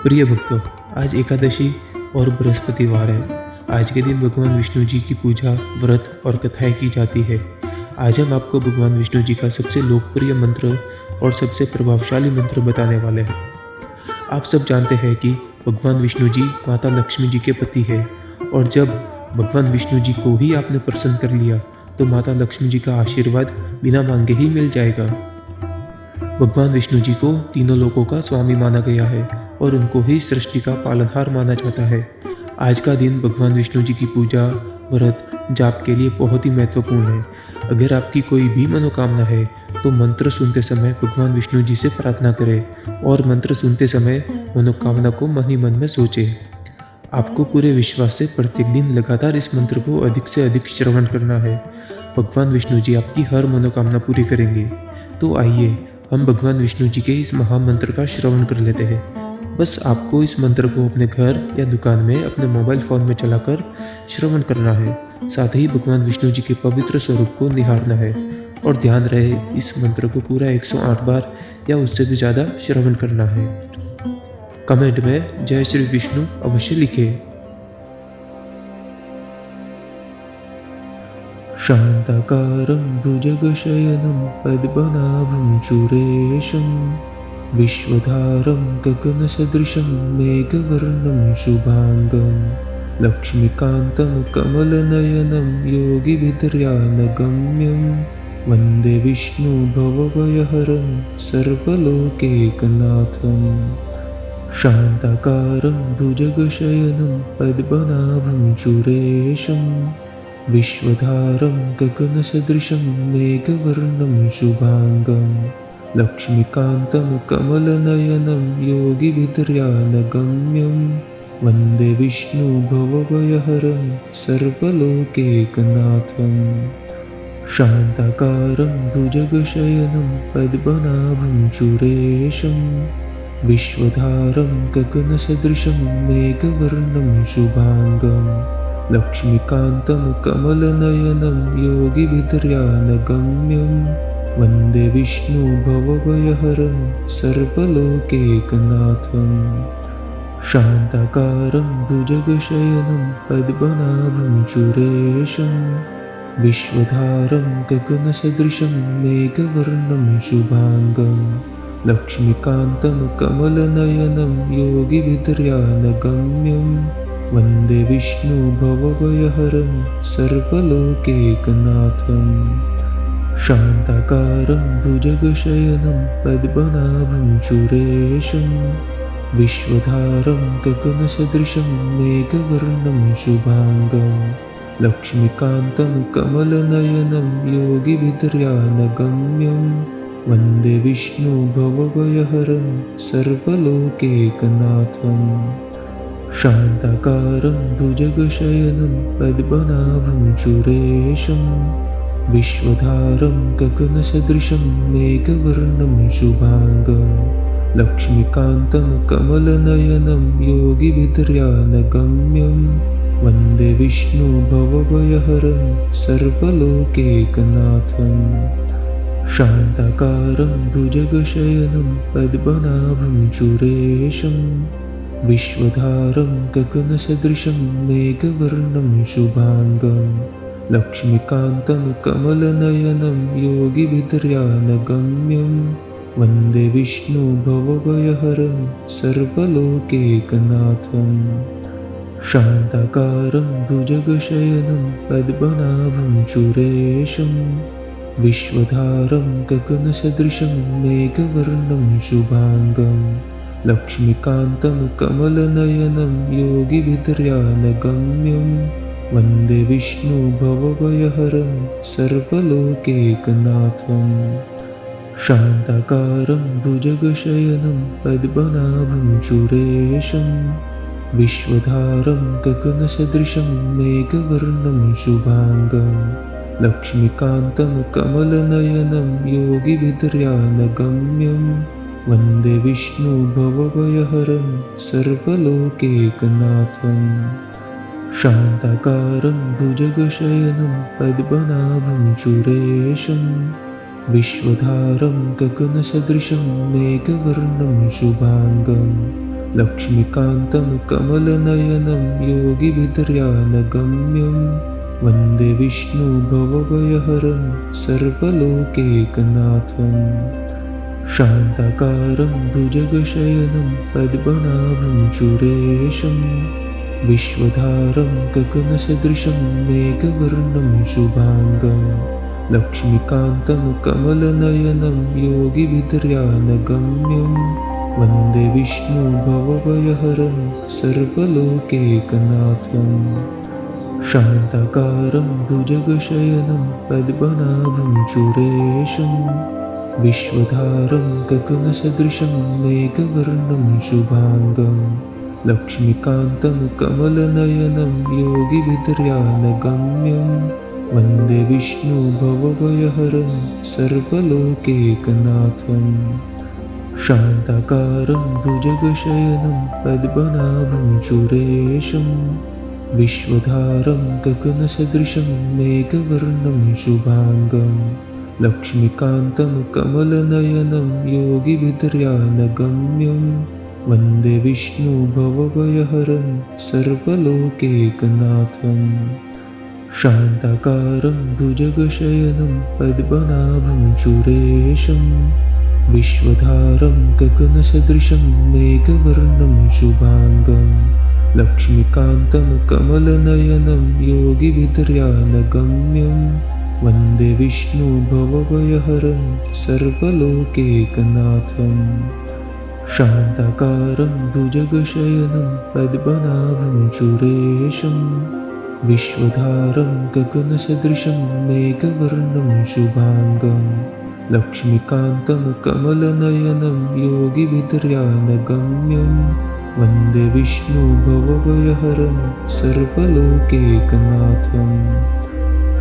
प्रिय भक्तों, आज एकादशी और बृहस्पतिवार है। आज के दिन भगवान विष्णु जी की पूजा, व्रत और कथाएं की जाती है। आज हम आपको भगवान विष्णु जी का सबसे लोकप्रिय मंत्र और सबसे प्रभावशाली मंत्र बताने वाले हैं। आप सब जानते हैं कि भगवान विष्णु जी माता लक्ष्मी जी के पति है, और जब भगवान विष्णु जी को ही आपने प्रसन्न कर लिया तो माता लक्ष्मी जी का आशीर्वाद बिना मांगे ही मिल जाएगा। भगवान विष्णु जी को तीनों लोकों का स्वामी माना गया है और उनको ही सृष्टि का पालनहार माना जाता है। आज का दिन भगवान विष्णु जी की पूजा, व्रत, जाप के लिए बहुत ही महत्वपूर्ण है। अगर आपकी कोई भी मनोकामना है तो मंत्र सुनते समय भगवान विष्णु जी से प्रार्थना करें और मंत्र सुनते समय मनोकामना को मन ही मन में सोचें। आपको पूरे विश्वास से प्रत्येक दिन लगातार इस मंत्र को अधिक से अधिक श्रवण करना है। भगवान विष्णु जी आपकी हर मनोकामना पूरी करेंगे। तो आइए हम भगवान विष्णु जी के इस महामंत्र का श्रवण कर लेते हैं। बस आपको इस मंत्र को अपने घर या दुकान में अपने मोबाइल फ़ोन में चलाकर श्रवण करना है। साथ ही भगवान विष्णु जी के पवित्र स्वरूप को निहारना है और ध्यान रहे इस मंत्र को पूरा 108 बार या उससे भी ज़्यादा श्रवण करना है। कमेंट में जय श्री विष्णु अवश्य लिखें। शांताकारं भुजगशयनं पद्मनाभं सुरेशं विश्वधारं गगनसदृशं मेघवर्णं शुभांगं लक्ष्मीकान्तं कमलनयनं योगिभिर्ध्यानगम्यं वन्दे विष्णु भवभयहरं सर्वलोकैकनाथं। शांताकारं भुजगशयनं पद्मनाभं सुरेशं विश्वधारं गगनसदृशं मेघवर्णं शुभांगं लक्ष्मीकान्तं कमलनयनं योगिभिर्ध्यानगम्यं वन्दे विष्णु भवभयहरं सर्वलोकैकनाथं। शांताकारं भुजगशयनं पद्मनाभं सुरेशं विश्वधारं गगनसदृशं मेघवर्णं शुभांगं लक्ष्मीकान्तं कमलनयनं योगिभिर्ध्यानगम्यं वन्दे विष्णु भवभयहरं सर्वलोकैकनाथं। शांताकारं भुजगशयनं पद्मनाभं सुरेशं विश्वधारं गगनसदृशं मेघवर्णं शुभांगं लक्ष्मीकान्तं कमलनयनं योगिभिर्ध्यानगम्यं वन्दे विष्णु भवभयहरं सर्वलोकैकनाथं। शांताकारं भुजगशयनं पद्मनाभं सुरेशं विश्वधारं गगनसदृशं मेघवर्णं शुभांगं लक्ष्मीकान्तं कमलनयनं योगिभिर्ध्यानगम्यं वन्दे विष्णु भवभयहरं सर्वलोकैकनाथं। शांताकारं भुजगशयनं पद्मनाभं सुरेशं विश्वधारं गगनसदृशं मेघवर्णं शुभांगं लक्ष्मीकान्तं कमलनयनं योगिभिर्ध्यानगम्यं वन्दे विष्णु भवभयहरं सर्वलोकैकनाथं। शांताकारं भुजगशयनं पद्मनाभं सुरेशं विश्वधारं गगनसदृशं मेघवर्णं शुभांगं लक्ष्मीकान्तं कमलनयनं योगिभिर्ध्यानगम्यं वन्दे विष्णु भवभयहरं सर्वलोकैकनाथं। शांताकारं भुजगशयनं पद्मनाभं सुरेशं विश्वधारं गगनसदृशं मेघवर्णं शुभांगं लक्ष्मीकान्तं कमलनयनं योगिभिर्ध्यानगम्यं वन्दे विष्णु भवभयहरं सर्वलोकैकनाथं। शांताकारं भुजगशयनं पद्मनाभं सुरेशं विश्वधारं गगनसदृशं मेघवर्णं शुभांगं लक्ष्मीकान्तं कमलनयनं योगिभिर्ध्यानगम्यं वन्दे विष्णु भवभयहरं सर्वलोकैकनाथं। शांताकारं भुजगशयनं पद्मनाभं सुरेशं विश्वधारं गगनसदृशं मेघवर्णं शुभांगं लक्ष्मीकान्तं कमलनयनं योगिभिर्ध्यानगम्यं वन्दे विष्णु भवभयहरं सर्वलोकैकनाथं। शान्ताकारं भुजगशयनं पद्मनाभं सुरेशं विश्वधारं गगनसदृशं मेघवर्णं शुभाङ्गं। लक्ष्मीकान्तं कमलनयनं योगिभिर्ध्यानगम्यं वन्दे विष्णु भवभयहरं सर्वलोकैकनाथं। शान्ताकारं भुजगशयनं पद्मनाभं सुरेशं विश्वधारं गगनसदृशं मेघवर्णं शुभाङ्गं। लक्ष्मीकान्तं कमलनयनं योगिभिर्ध्यानगम्यं वन्दे विष्णु भवभयहरं सर्वलोकैकनाथं। शान्ताकारं भुजगशयनं पद्मनाभं सुरेशं विश्वधारं गगनसदृशं मेघवर्णं शुभाङ्गं। लक्ष्मीकान्तं कमलनयनं योगिभिर्ध्यानगम्यं वन्दे विष्णु भवभयहरं सर्वलोकैकनाथं। शान्ताकारं भुजगशयनं पद्मनाभं सुरेशं विश्वधारं गगनसदृशं मेघवर्णं शुभाङ्गं। लक्ष्मीकान्तं कमलनयनं योगिभिर्ध्यानगम्यं वन्दे विष्णु भवभयहरं सर्वलोकैकनाथं। शान्ताकारं भुजगशयनं पद्मनाभं सुरेशं विश्वधारं गगनसदृशं मेघवर्णं शुभाङ्गं। लक्ष्मीकान्तं कमलनयनं योगिभिर्ध्यानगम्यं वन्दे विष्णु भवभयहरं सर्वलोकैकनाथं।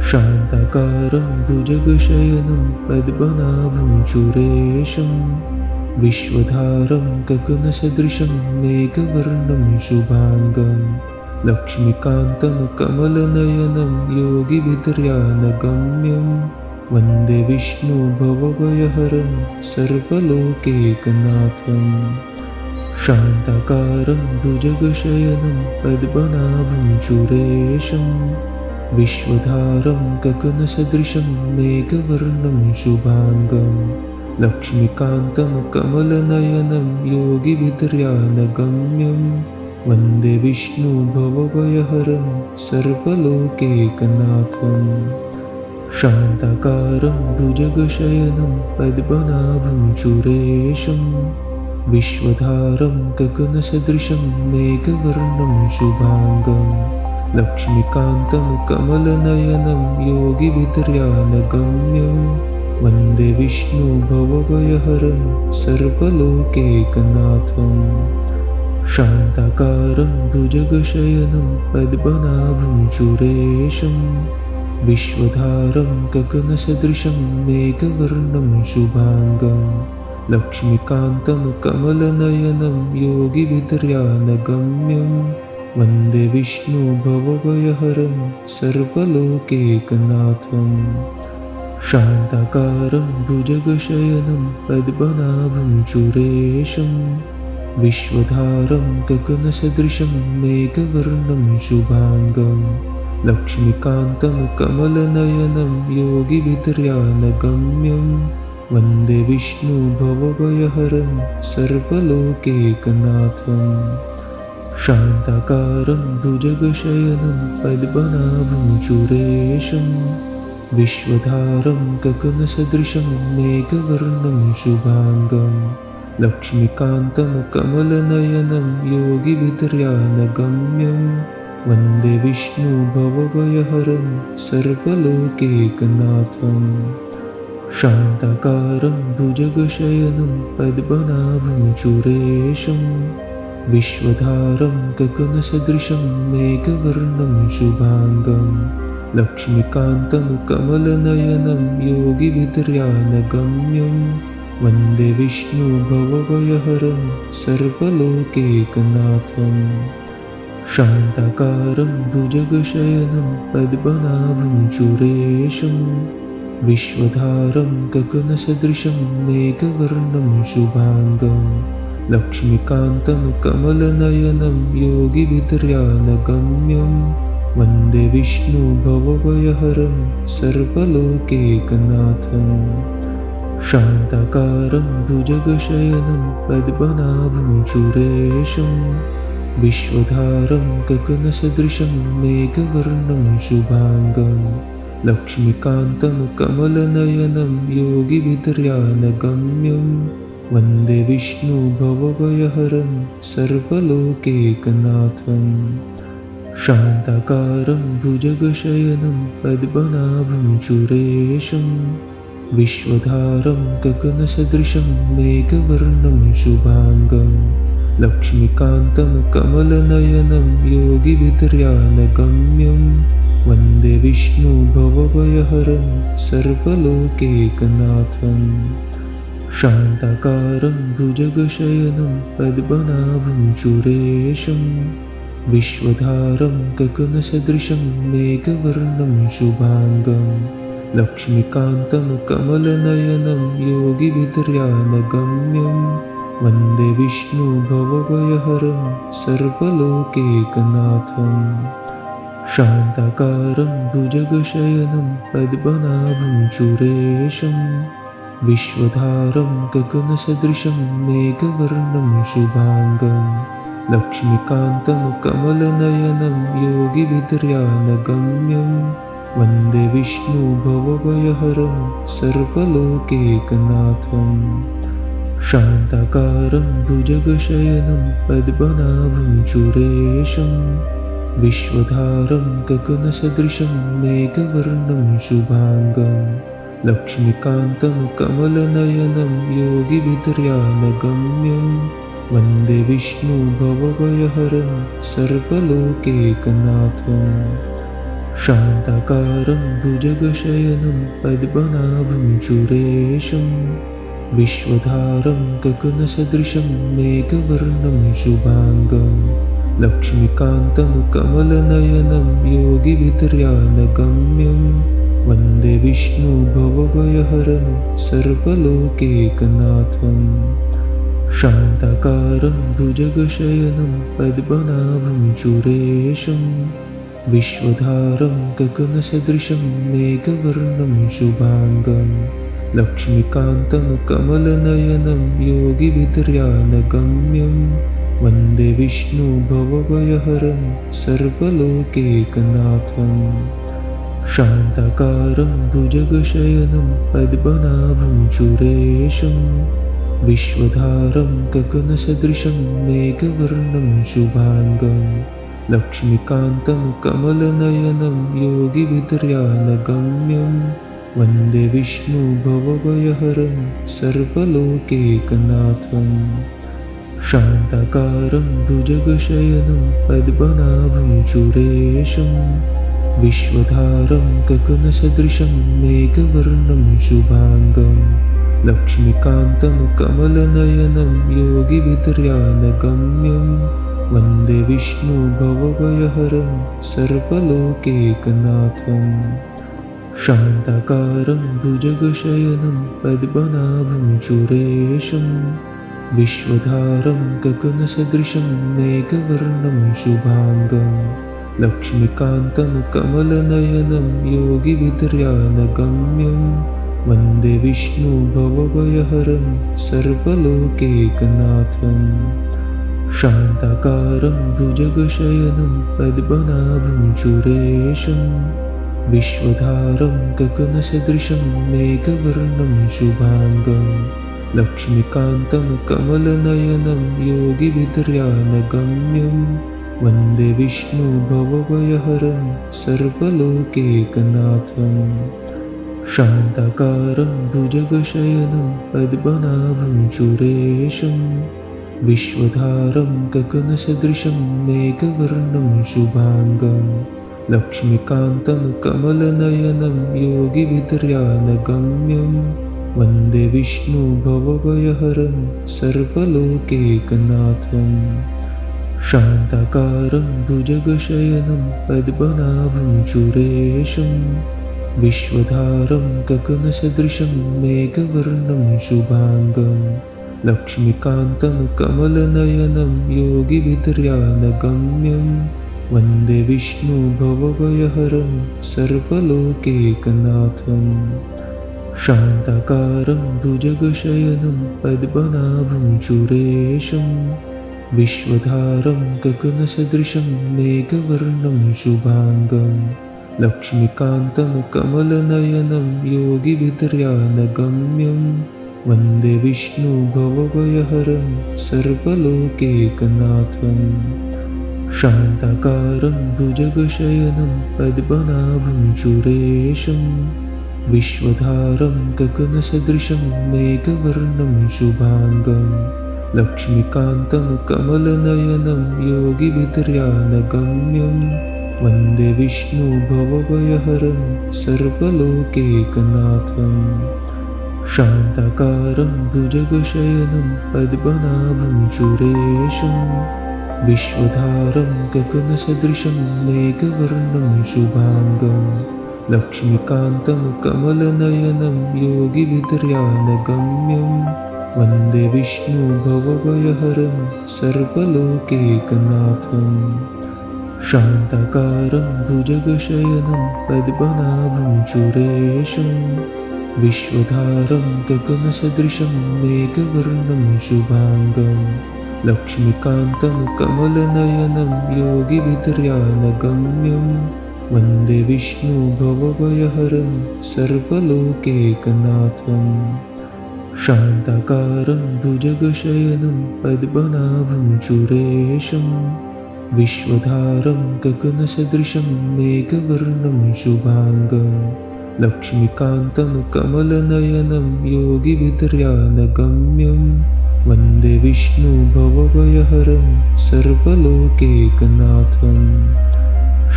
शान्ताकारं भुजगशयनं पद्मनाभं सुरेशं विश्वधारं गगनसदृशं मेघवर्णं शुभाङ्गं। लक्ष्मीकान्तं कमलनयनं योगिभिर्ध्यानगम्यं वन्दे विष्णु भवभयहरं सर्वलोकैकनाथं। शान्ताकारं भुजगशयनं पद्मनाभं सुरेशं विश्वधारं गगनसदृशं मेघवर्णं शुभाङ्गं। लक्ष्मीकान्तं कमलनयनं योगिभिर्ध्यानगम्यं वन्दे विष्णु भवभयहरं सर्वलोकैकनाथं। शान्ताकारं भुजगशयनं पद्मनाभं सुरेशं विश्वधारं गगनसदृशं मेघवर्णं शुभाङ्गं। लक्ष्मीकान्तं कमलनयनं योगिभिर्ध्यानगम्यं वन्दे विष्णु भवभयहरं सर्वलोकैकनाथं। शान्ताकारं भुजगशयनं पद्मनाभं सुरेशं विश्वधारं गगनसदृशं मेघवर्णं शुभाङ्गं। लक्ष्मीकान्तं कमलनयनं योगिभिर्ध्यानगम्यं वन्दे विष्णु भवभयहरं सर्वलोकैकनाथं। शान्ताकारं भुजगशयनं पद्मनाभं सुरेशं विश्वधारं गगनसदृशं मेघवर्णं शुभाङ्गं। लक्ष्मीकान्तं कमलनयनं योगिभिर्ध्यानगम्यं वन्दे विष्णु भवभयहरं सर्वलोकैकनाथं। शान्ताकारं भुजगशयनं पद्मनाभं सुरेशं विश्वधारं गगनसदृशं मेघवर्णं शुभाङ्गं। लक्ष्मीकान्तं कमलनयनं योगिभिर्ध्यानगम्यं वन्दे विष्णु भवभयहरं सर्वलोकैकनाथं। शान्ताकारं भुजगशयनं पद्मनाभं सुरेशं विश्वधारं गगनसदृशं मेघवर्णं शुभाङ्गं। लक्ष्मीकान्तं कमलनयनं योगिभिर्ध्यानगम्यं वन्दे विष्णु भवभयहरं सर्वलोकैकनाथं। शान्ताकारं भुजगशयनं पद्मनाभं सुरेशं विश्वधारं गगनसदृशं मेघवर्णं शुभाङ्गं। लक्ष्मीकान्तं कमलनयनं योगिभिर्ध्यानगम्यं वन्दे विष्णु भवभयहरं सर्वलोकैकनाथं शान्ताकारं भुजगशयनं पद्मनाभं सुरेशं विश्वधारं गगनसदृशं मेघवर्णं शुभाङ्गं लक्ष्मीकान्तं कमलनयनं योगिभिर्ध्यानगम्यं वन्दे विष्णु भवभयहरं सर्वलोकैकनाथं शान्ताकारं भुजगशयनं पद्मनाभं सुरेशं विश्वधारं गगनसदृशं मेघवर्णं शुभाङ्गं लक्ष्मीकान्तं कमलनयनं योगिभिर्ध्यानगम्यं वन्दे विष्णु भवभयहरं सर्वलोकैकनाथं शान्ताकारं भुजगशयनं पद्मनाभं सुरेशं विश्वधारं गगनसदृशं मेघवर्णं शुभाङ्गं लक्ष्मीकान्तं कमलनयनं योगिभिर्ध्यानगम्यं वन्दे विष्णु भवभयहरं सर्वलोकैकनाथं शान्ताकारं भुजगशयनं पद्मनाभं सुरेशं विश्वधारं गगनसदृशं मेघवर्णं शुभाङ्गं लक्ष्मीकान्तं कमलनयनं योगिभिर्ध्यानगम्यं वन्दे विष्णु भवभयहरं सर्वलोकैकनाथं शान्ताकारं भुजगशयनं पद्मनाभं सुरेशं विश्वधारं गगनसदृशं मेघवर्णं शुभाङ्गं लक्ष्मीकान्तं कमलनयनं योगिभिर्ध्यानगम्यं वन्दे विष्णु भवभयहरं सर्वलोकैकनाथं शान्ताकारं भुजगशयनं पद्मनाभं सुरेशं विश्वधारं गगनसदृशं मेघवर्णं शुभाङ्गं लक्ष्मीकान्तं कमलनयनं योगिभिर्ध्यानगम्यं वन्दे विष्णु भवभयहरं सर्वलोकैकनाथं शान्ताकारं भुजगशयनं पद्मनाभं सुरेशं विश्वधारं गगनसदृशं मेघवर्णं शुभाङ्गं लक्ष्मीकान्तं कमलनयनं योगिभिर्ध्यानगम्यं वन्दे विष्णु भवभयहरं सर्वलोकैकनाथं शान्ताकारं भुजगशयनं पद्मनाभं सुरेशं विश्वधारं गगनसदृशं मेघवर्णं शुभाङ्गं लक्ष्मीकान्तं कमलनयनं योगिभिर्ध्यानगम्यं वन्दे विष्णु भवभयहरं सर्वलोकैकनाथं शान्ताकारं भुजगशयनं पद्मनाभं सुरेशं विश्वधारं गगनसदृशं मेघवर्णं शुभाङ्गं लक्ष्मीकान्तं कमलनयनं योगिभिर्ध्यानगम्यं वन्दे विष्णु भवभयहरं सर्वलोकैकनाथं शान्ताकारं भुजगशयनं पद्मनाभं सुरेशं विश्वधारं गगनसदृशं मेघवर्णं शुभाङ्गं लक्ष्मीकान्तं कमलनयनं योगिभिर्ध्यानगम्यं वन्दे विष्णु भवभयहरं सर्वलोकैकनाथं शान्ताकारं भुजगशयनं पद्मनाभं सुरेशं विश्वधारं गगनसदृशं मेघवर्णं शुभाङ्गं लक्ष्मीकान्तं कमलनयनं योगिभिर्ध्यानगम्यं वन्दे विष्णु भवभयहरं सर्वलोकैकनाथं शान्ताकारं भुजगशयनं पद्मनाभं सुरेशं विश्वधारं गगनसदृशं मेघवर्णं शुभाङ्गं लक्ष्मीकान्तं कमलनयनं योगिभिर्ध्यानगम्यं वन्दे विष्णु भवभयहरं सर्वलोकैकनाथं शान्ताकारं भुजगशयनं पद्मनाभं सुरेशं विश्वधारं गगनसदृशं मेघवर्णं शुभाङ्गं लक्ष्मीकान्तं कमलनयनं योगिभिर्ध्यानगम्यं वन्दे विष्णु भवभयहरं सर्वलोकैकनाथम् शान्ताकारं भुजगशयनं पद्मनाभं सुरेशं विश्वधारं गगनसदृशं मेघवर्णं शुभाङ्गं लक्ष्मीकान्तं कमलनयनं योगिभिर्ध्यानगम्यं वन्दे विष्णु भवभयहरं सर्वलोकैकनाथम् शान्ताकारं भुजगशयनं पद्मनाभं सुरेशं विश्वधारं गगनसदृशं मेघवर्णं शुभाङ्गं लक्ष्मीकान्तं कमलनयनं योगिभिर्ध्यानगम्यं वन्दे विष्णु भवभयहरं सर्वलोकैकनाथम् शान्ताकारं भुजगशयनं पद्मनाभं सुरेशं विश्वधारं गगनसदृशं मेघवर्णं शुभाङ्गं लक्ष्मीकान्तं कमलनयनं योगिभिर्ध्यानगम्यं वन्दे विष्णु भवभयहरं सर्वलोकैकनाथम् शान्ताकारं भुजगशयनं पद्मनाभं सुरेशं विश्वधारं गगनसदृशं मेघवर्णं शुभाङ्गं लक्ष्मीकान्तं कमलनयनं योगिभिर्ध्यानगम्यं वन्दे विष्णु भवभयहरं सर्वलोकैकनाथम् शान्ताकारं भुजगशयनं पद्मनाभं सुरेशं विश्वधारं गगनसदृशं मेघवर्णं शुभाङ्गं लक्ष्मीकान्तं कमलनयनं योगिभिर्ध्यानगम्यं वन्दे विष्णु भवभयहरं सर्वलोकैकनाथम्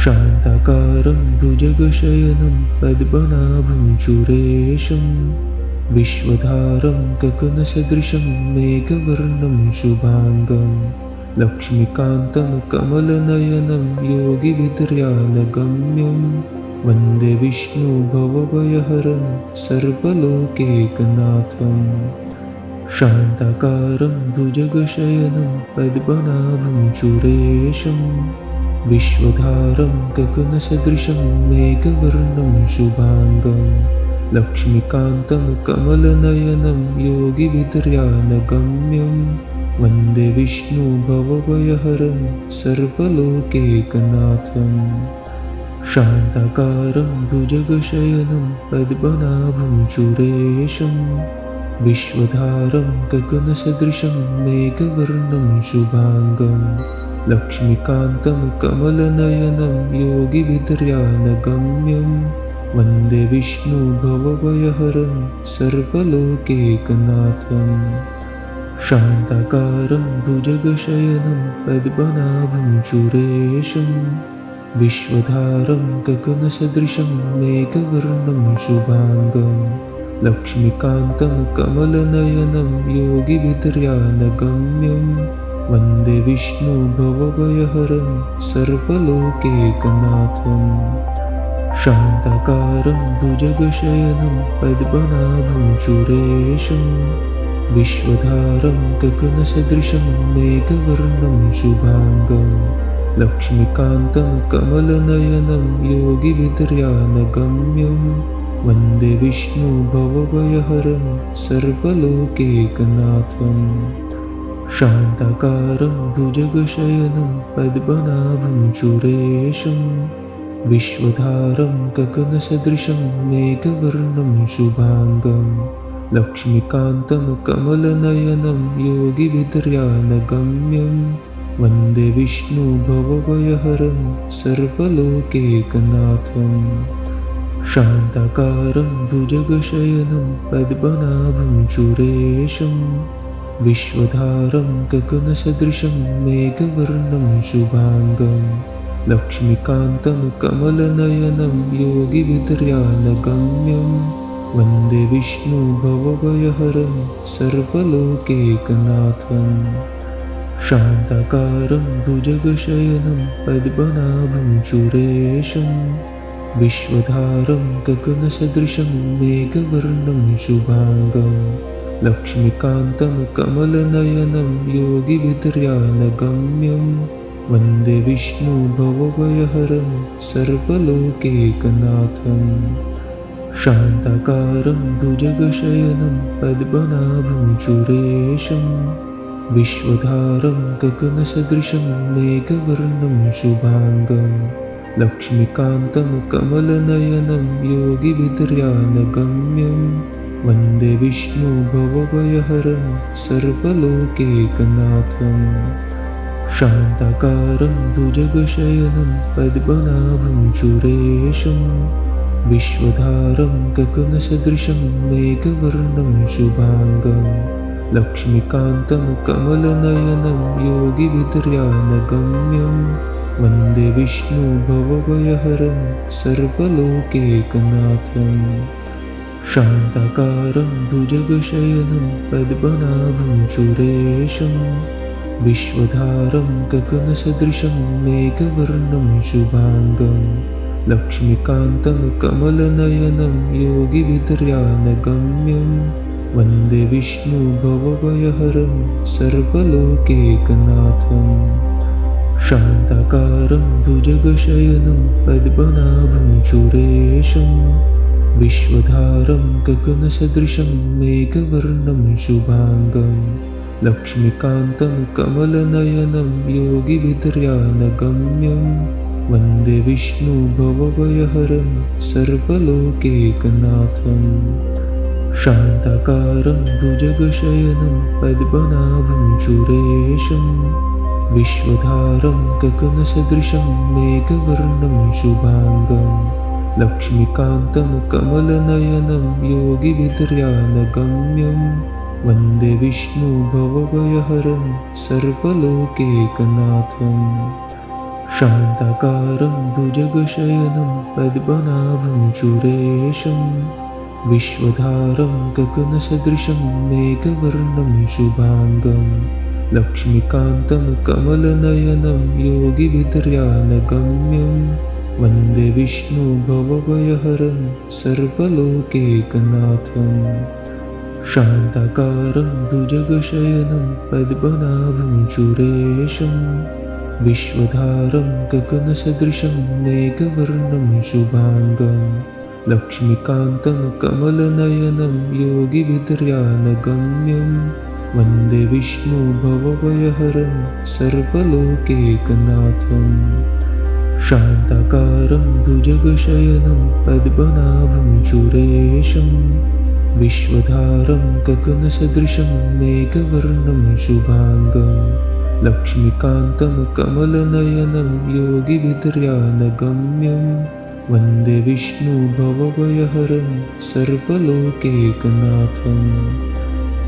शान्ताकारं भुजगशयनं पद्मनाभं सुरेशं विश्वधारं गगनसदृशं मेघवर्णं शुभाङ्गं लक्ष्मीकान्तं कमलनयनं योगिभिर्ध्यानगम्यं वन्दे विष्णु भवभयहरं सर्वलोकैकनाथम् शान्ताकारं भुजगशयनं पद्मनाभं सुरेशं विश्वधारं गगनसदृशं मेघवर्णं शुभाङ्गं लक्ष्मीकान्तं कमलनयनं योगिभिर्ध्यानगम्यं वन्दे विष्णु भवभयहरं सर्वलोकैकनाथम् शान्ताकारं भुजगशयनं पद्मनाभं सुरेशं विश्वधारं गगनसदृशं मेघवर्णं शुभाङ्गं लक्ष्मीकान्तं कमलनयनं योगिभिर्ध्यानगम्यं वन्दे विष्णु भवभयहरं सर्वलोकैकनाथम् शान्ताकारं भुजगशयनं पद्मनाभं सुरेशं विश्वधारं गगनसदृशं मेघवर्णं शुभाङ्गं लक्ष्मीकान्तं कमलनयनं योगिभिर्ध्यानगम्यं वन्दे विष्णु भवभयहरं सर्वलोकैकनाथम् शान्ताकारं भुजगशयनं पद्मनाभं सुरेशं विश्वधारं गगनसदृशं मेघवर्णं शुभाङ्गं लक्ष्मीकान्तं कमलनयनं योगिभिर्ध्यानगम्यं वन्दे विष्णु भवभयहरं सर्वलोकैकनाथम् शान्ताकारं भुजगशयनं पद्मनाभं सुरेशं विश्वधारं गगनसदृशं मेघवर्णं शुभाङ्गं लक्ष्मीकान्तं कमलनयनं योगिभिर्ध्यानगम्यं वन्दे विष्णु भवभयहरं सर्वलोकैकनाथम् शान्ताकारं भुजगशयनं पद्मनाभं सुरेशं विश्वधारं गगनसदृशं मेघवर्णं शुभाङ्गं लक्ष्मीकान्तं कमलनयनं योगिभिर्ध्यानगम्यं वन्दे विष्णु भवभयहरं सर्वलोकैकनाथम् शान्ताकारं भुजगशयनं पद्मनाभं सुरेशं विश्वधारं गगनसदृशं मेघवर्णं शुभाङ्गं लक्ष्मीकान्तं कमलनयनं योगिभिर्ध्यानगम्यं वन्दे विष्णु भवभयहरं सर्वलोकैकनाथं। शान्ताकारं भुजगशयनं पद्मनाभं सुरेशं विश्वधारं गगनसदृशं मेघवर्णं शुभाङ्गं। लक्ष्मीकान्तं कमलनयनं योगिभिर्ध्यानगम्यं वन्दे विष्णु भवभयहरं सर्वलोकैकनाथं। शान्ताकारं भुजगशयनं पद्मनाभं सुरेशं विश्वधारं गगनसदृशं मेघवर्णं शुभाङ्गं। लक्ष्मीकान्तं कमलनयनं योगिभिर्ध्यानगम्यं वन्दे विष्णु भवभयहरं सर्वलोकैकनाथं। शान्ताकारं भुजगशयनं पद्मनाभं सुरेशं विश्वधारं गगनसदृशं मेघवर्णं शुभाङ्गं। लक्ष्मीकान्तं कमलनयनं योगिभिर्ध्यानगम्यं वन्दे विष्णु भवभयहरं सर्वलोकैकनाथं। शान्ताकारं भुजगशयनं पद्मनाभं सुरेशं विश्वधारं गगनसदृशं मेघवर्णं शुभाङ्गं। लक्ष्मीकान्तं कमलनयनं योगिभिर्ध्यानगम्यं वन्दे विष्णु भवभयहरं सर्वलोकैकनाथं। शान्ताकारं भुजगशयनं पद्मनाभं सुरेशं विश्वधारं गगनसदृशं मेघवर्णं शुभाङ्गं। लक्ष्मीकान्तं कमलनयनं योगिभिर्ध्यानगम्यं वन्दे विष्णु भवभयहरं सर्वलोकैकनाथं। शान्ताकारं भुजगशयनं पद्मनाभं सुरेशं विश्वधारं गगनसदृशं मेघवर्णं शुभाङ्गं। लक्ष्मीकान्तं कमलनयनं योगिभिर्ध्यानगम्यं वन्दे विष्णु भवभयहरं सर्वलोकैकनाथं। शान्ताकारं भुजगशयनं पद्मनाभं सुरेशं विश्वधारं गगनसदृशं मेघवर्णं शुभाङ्गं। लक्ष्मीकान्तं कमलनयनं योगिभिर्ध्यानगम्यं वन्दे विष्णु भवभयहरं सर्वलोकैकनाथं। शान्ताकारं भुजगशयनं पद्मनाभं सुरेशं विश्वधारं गगनसदृशं मेघवर्णं शुभाङ्गं। लक्ष्मीकान्तं कमलनयनं योगिभिर्ध्यानगम्यं वन्दे विष्णु भवभयहरं सर्वलोकैकनाथं।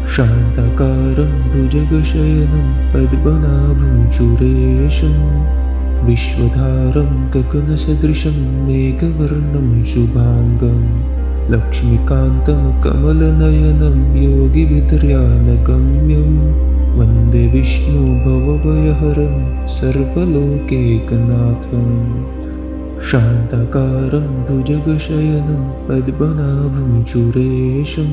शान्ताकारं भुजगशयनं पद्मनाभं सुरेशं विश्वधारं गगनसदृशं मेघवर्णं शुभाङ्गं। लक्ष्मीकान्तं कमलनयनं योगिभिर्ध्यानगम्यं वन्दे विष्णु भवभयहरं सर्वलोकैकनाथं। शान्ताकारं भुजगशयनं पद्मनाभं सुरेशं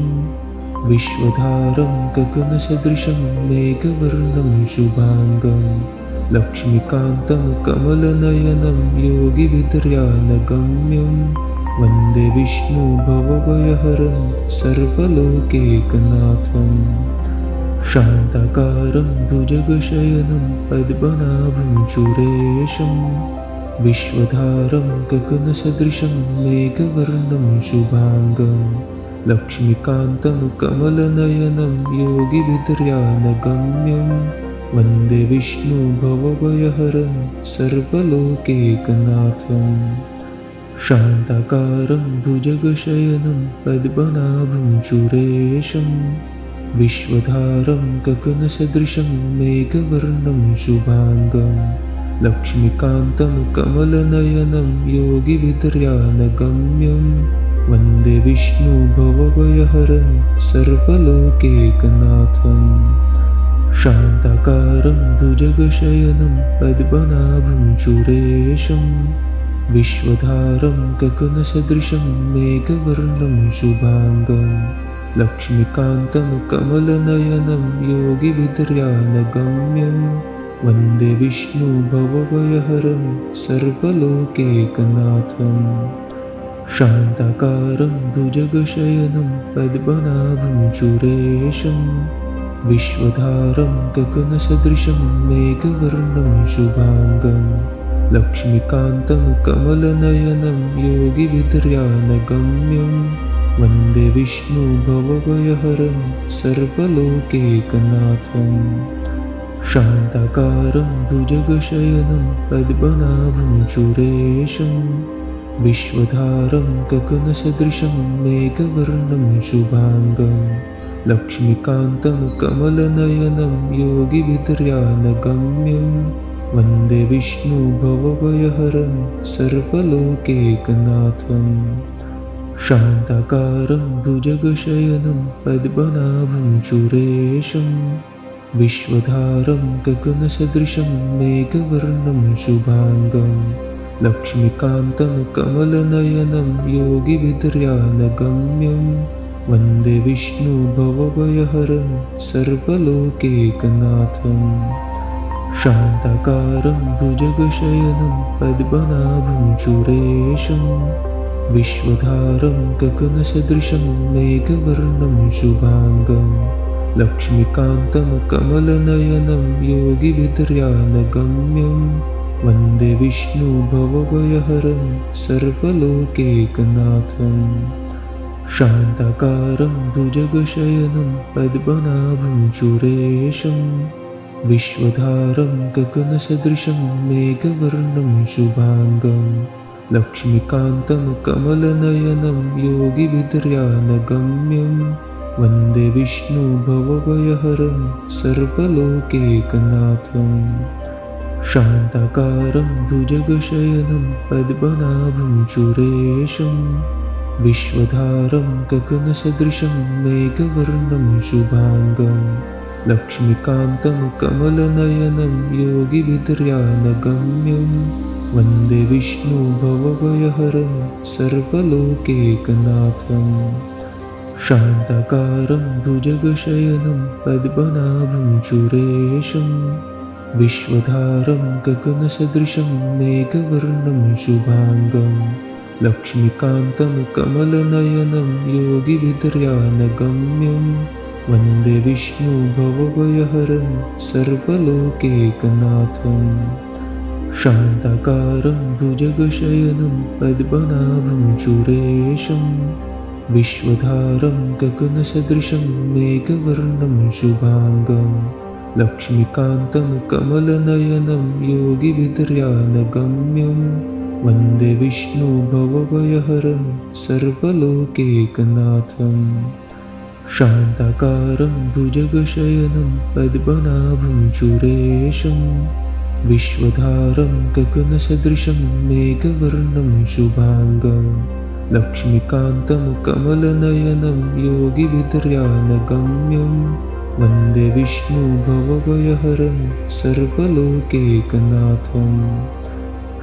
विश्वधारं गगनसदृशं मेघवर्णं शुभाङ्गं। लक्ष्मीकान्तं कमलनयनं योगिभिर्ध्यानगम्यं वन्दे विष्णु भवभयहरं सर्वलोकैकनाथं। शान्ताकारं भुजगशयनं पद्मनाभं सुरेशं विश्वधारं गगनसदृशं मेघवर्णं शुभाङ्गं। लक्ष्मीकान्तं कमलनयनं योगिभिर्ध्यानगम्यं वन्दे विष्णु भवभयहरं सर्वलोकैकनाथं। शान्ताकारं भुजगशयनं पद्मनाभं सुरेशं विश्वधारं गगनसदृशं मेघवर्णं शुभाङ्गं। लक्ष्मीकान्तं कमलनयनं योगिभिर्ध्यानगम्यं वन्दे विष्णु भवभयहरं सर्वलोकैकनाथं। शान्ताकारं भुजगशयनं पद्मनाभं सुरेशं विश्वधारं गगनसदृशं मेघवर्णं शुभाङ्गं। लक्ष्मीकान्तं कमलनयनं योगिभिर्ध्यानगम्यं वन्दे विष्णु भवभयहरं सर्वलोकैकनाथम् शान्ताकारं भुजगशयनं पद्मनाभं सुरेशं विश्वधारं गगनसदृशं मेघवर्णं शुभाङ्गं लक्ष्मीकान्तं कमलनयनं योगिभिर्ध्यानगम्यं वन्दे विष्णु भवभयहरं सर्वलोकैकनाथम् शान्ताकारं भुजगशयनं पद्मनाभं सुरेशं विश्वधारं गगनसदृशं मेघवर्णं शुभाङ्गं लक्ष्मीकान्तं कमलनयनं योगिभिर्ध्यानगम्यं वन्दे विष्णु भवभयहरं सर्वलोकैकनाथम् शान्ताकारं भुजगशयनं पद्मनाभं सुरेशं विश्वधारं गगनसदृशं मेघवर्णं शुभाङ्गं लक्ष्मीकान्तं कमलनयनं योगिभिर्ध्यानगम्यं वन्दे विष्णु भवभयहरं सर्वलोकैकनाथम् शान्ताकारं भुजगशयनं पद्मनाभं सुरेशं विश्वधारं गगनसदृशं मेघवर्णं शुभाङ्गं लक्ष्मीकान्तं कमलनयनं योगिभिर्ध्यानगम्यं वन्दे विष्णु भवभयहरं सर्वलोकैकनाथम् शान्ताकारं भुजगशयनं पद्मनाभं सुरेशं विश्वधारं गगनसदृशं मेघवर्णं शुभाङ्गं लक्ष्मीकान्तं कमलनयनं योगिभिर्ध्यानगम्यं वन्दे विष्णु भवभयहरं सर्वलोकैकनाथम् शान्ताकारं भुजगशयनं पद्मनाभं सुरेशं विश्वधारं गगनसदृशं मेघवर्णं शुभाङ्गं लक्ष्मीकान्तं कमलनयनं योगिभिर्ध्यानगम्यं वन्दे विष्णु भवभयहरं सर्वलोकैकनाथम् शान्ताकारं भुजगशयनं पद्मनाभं सुरेशं विश्वधारं गगनसदृशं मेघवर्णं शुभाङ्गं लक्ष्मीकान्तं कमलनयनं योगिभिर्ध्यानगम्यं वन्दे विष्णु भवभयहरं सर्वलोकैकनाथम् शान्ताकारं भुजगशयनं पद्मनाभं सुरेशं विश्वधारं गगनसदृशं मेघवर्णं शुभाङ्गं लक्ष्मीकान्तं कमलनयनं योगिभिर्ध्यानगम्यं वन्दे विष्णु भवभयहरं सर्वलोकैकनाथम् शान्ताकारं भुजगशयनं पद्मनाभं सुरेशं विश्वधारं गगनसदृशं मेघवर्णं शुभाङ्गं लक्ष्मीकान्तं कमलनयनं योगिभिर्ध्यानगम्यं वन्दे विष्णु भवभयहरं सर्वलोकैकनाथम्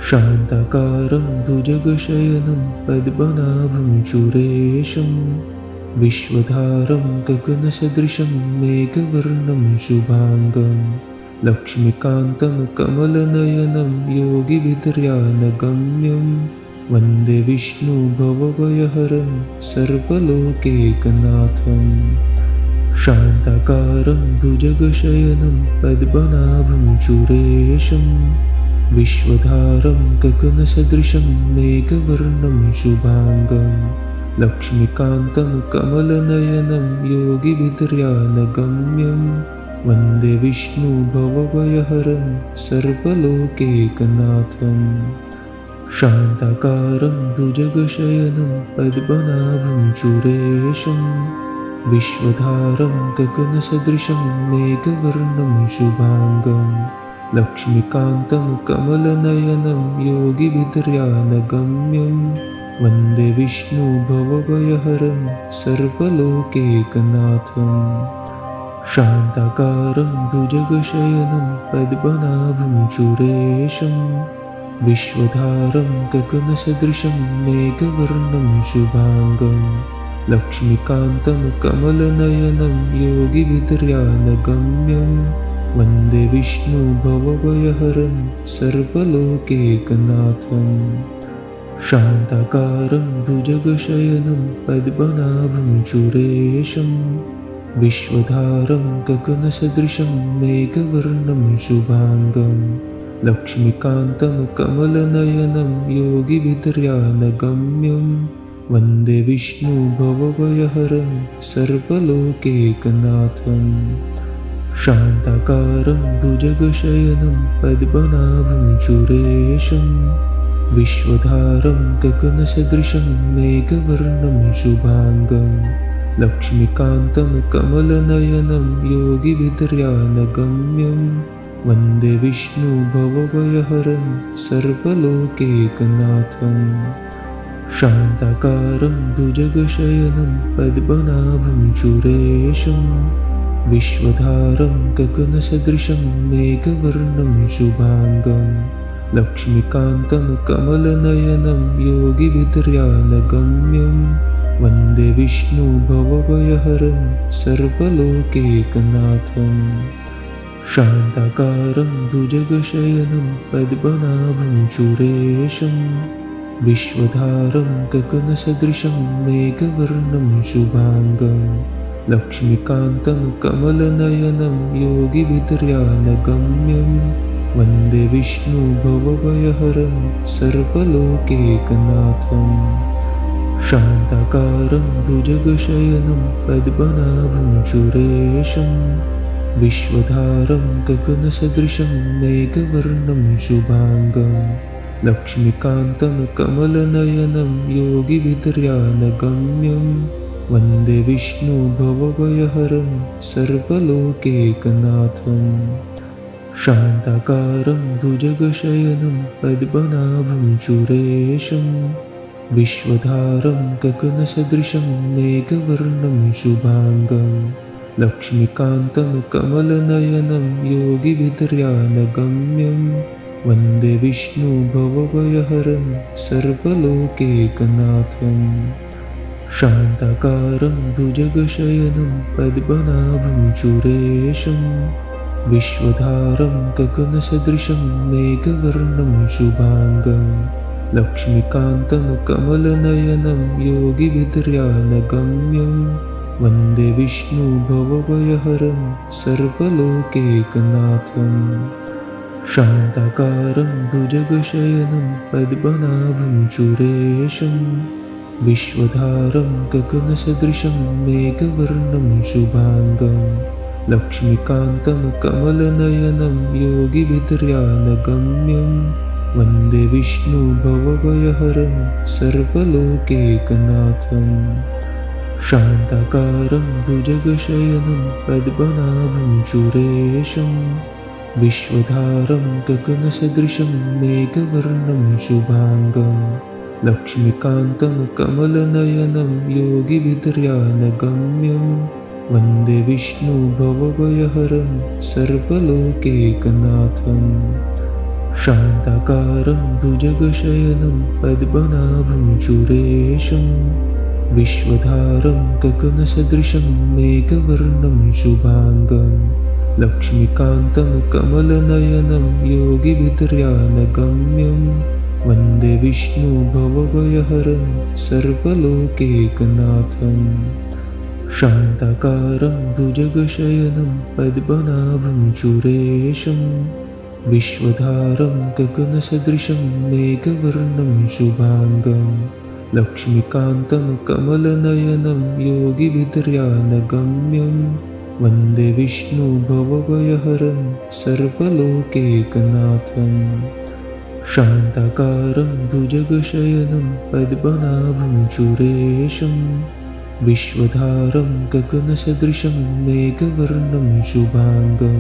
शान्ताकारं भुजगशयनं पद्मनाभं सुरेशं विश्वधारं गगनसदृशं मेघवर्णं शुभाङ्गं लक्ष्मीकान्तं कमलनयनं योगिभिर्ध्यानगम्यं वन्दे विष्णु भवभयहरं सर्वलोकैकनाथम् शान्ताकारं भुजगशयनं पद्मनाभं सुरेशं विश्वधारं गगनसदृशं मेघवर्णं शुभाङ्गं लक्ष्मीकान्तं कमलनयनं योगिभिर्ध्यानगम्यं वन्दे विष्णु भवभयहरं सर्वलोकैकनाथम् शान्ताकारं भुजगशयनं पद्मनाभं सुरेशं विश्वधारं गगनसदृशं मेघवर्णं शुभाङ्गं लक्ष्मीकान्तं कमलनयनं योगिभिर्ध्यानगम्यं वन्दे विष्णु भवभयहरं सर्वलोकैकनाथम् शान्ताकारं भुजगशयनं पद्मनाभं सुरेशं विश्वधारं गगनसदृशं मेघवर्णं शुभाङ्गं लक्ष्मीकान्तं कमलनयनं योगिभिर्ध्यानगम्यं वन्दे विष्णु भवभयहरं सर्वलोकैकनाथम् शान्ताकारं भुजगशयनं पद्मनाभं सुरेशं विश्वधारं गगनसदृशं मेघवर्णं शुभाङ्गं लक्ष्मीकान्तं कमलनयनं योगिभिर्ध्यानगम्यं वन्दे विष्णु भवभयहरं सर्वलोकैकनाथम् शान्ताकारं भुजगशयनं पद्मनाभं सुरेशं विश्वधारं गगनसदृशं मेघवर्णं शुभाङ्गं लक्ष्मीकान्तं कमलनयनं योगिभिर्ध्यानगम्यं वन्दे विष्णु भवभयहरं सर्वलोकैकनाथम् शान्ताकारं भुजगशयनं पद्मनाभं सुरेशं विश्वधारं गगनसदृशं मेघवर्णं शुभाङ्गं लक्ष्मीकान्तं कमलनयनं योगिभिर्ध्यानगम्यं वन्दे विष्णु भवभयहरं सर्वलोकैकनाथम् शान्ताकारं भुजगशयनं पद्मनाभं सुरेशं विश्वधारं गगनसदृशं मेघवर्णं शुभाङ्गं लक्ष्मीकान्तं कमलनयनं योगिभिर्ध्यानगम्यं वन्दे विष्णु भवभयहरं सर्वलोकैकनाथम् शान्ताकारं भुजगशयनं पद्मनाभं सुरेशं विश्वधारं गगनसदृशं मेघवर्णं शुभाङ्गं लक्ष्मीकान्तं कमलनयनं योगिभिर्ध्यानगम्यं वन्दे विष्णु भवभयहरं सर्वलोकैकनाथम् शान्ताकारं भुजगशयनं पद्मनाभं सुरेशं विश्वधारं गगनसदृशं मेघवर्णं शुभाङ्गं लक्ष्मीकान्तं कमलनयनं योगिभिर्ध्यानगम्यं वन्दे विष्णु भवभयहरं सर्वलोकैकनाथम् शान्ताकारं भुजगशयनं पद्मनाभं सुरेशं विश्वधारं गगनसदृशं मेघवर्णं शुभाङ्गं लक्ष्मीकान्तं कमलनयनं योगिभिर्ध्यानगम्यं वन्दे विष्णु भवभयहरं सर्वलोकैकनाथम् शान्ताकारं भुजगशयनं पद्मनाभं सुरेशं विश्वधारं गगनसदृशं मेघवर्णं शुभाङ्गं लक्ष्मीकान्तं कमलनयनं योगिभिर्ध्यानगम्यं वन्दे विष्णु भवभयहरं सर्वलोकैकनाथम् शान्ताकारं भुजगशयनं पद्मनाभं सुरेशं विश्वधारं गगनसदृशं मेघवर्णं शुभाङ्गं लक्ष्मीकान्तं कमलनयनं योगिभिर्ध्यानगम्यं वन्दे विष्णु भवभयहरं सर्वलोकैकनाथम् शान्ताकारं भुजगशयनं पद्मनाभं सुरेशं विश्वधारं गगनसदृशं मेघवर्णं शुभाङ्गं लक्ष्मीकान्तं कमलनयनं योगिभिर्ध्यानगम्यं वन्दे विष्णु भवभयहरं सर्वलोकैकनाथम् शान्ताकारं भुजगशयनं पद्मनाभं सुरेशं विश्वधारं गगनसदृशं मेघवर्णं शुभाङ्गं लक्ष्मीकान्तं कमलनयनं योगिभिर्ध्यानगम्यं वन्दे विष्णु भवभयहरं सर्वलोकैकनाथम् शान्ताकारं भुजगशयनं पद्मनाभं सुरेशं विश्वधारं गगनसदृशं मेघवर्णं शुभाङ्गं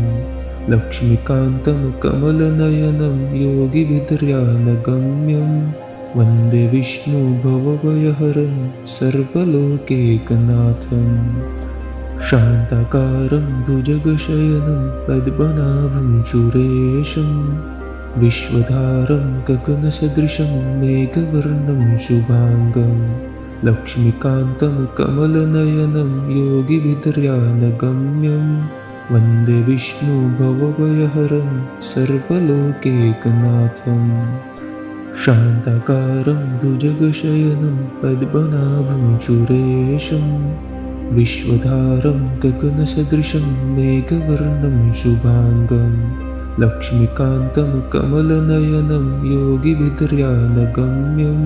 लक्ष्मीकान्तं कमलनयनं योगिभिर्ध्यानगम्यं वन्दे विष्णु भवभयहरं सर्वलोकैकनाथम् शान्ताकारं भुजगशयनं पद्मनाभं सुरेशं विश्वधारं गगनसदृशं मेघवर्णं शुभाङ्गं लक्ष्मीकान्तं कमलनयनं योगिभिर्ध्यानगम्यं वन्दे विष्णु भवभयहरं सर्वलोकैकनाथम् शान्ताकारं भुजगशयनं पद्मनाभं सुरेशं विश्वधारं गगनसदृशं मेघवर्णं शुभाङ्गं लक्ष्मीकान्तं कमलनयनं योगिभिर्ध्यानगम्यं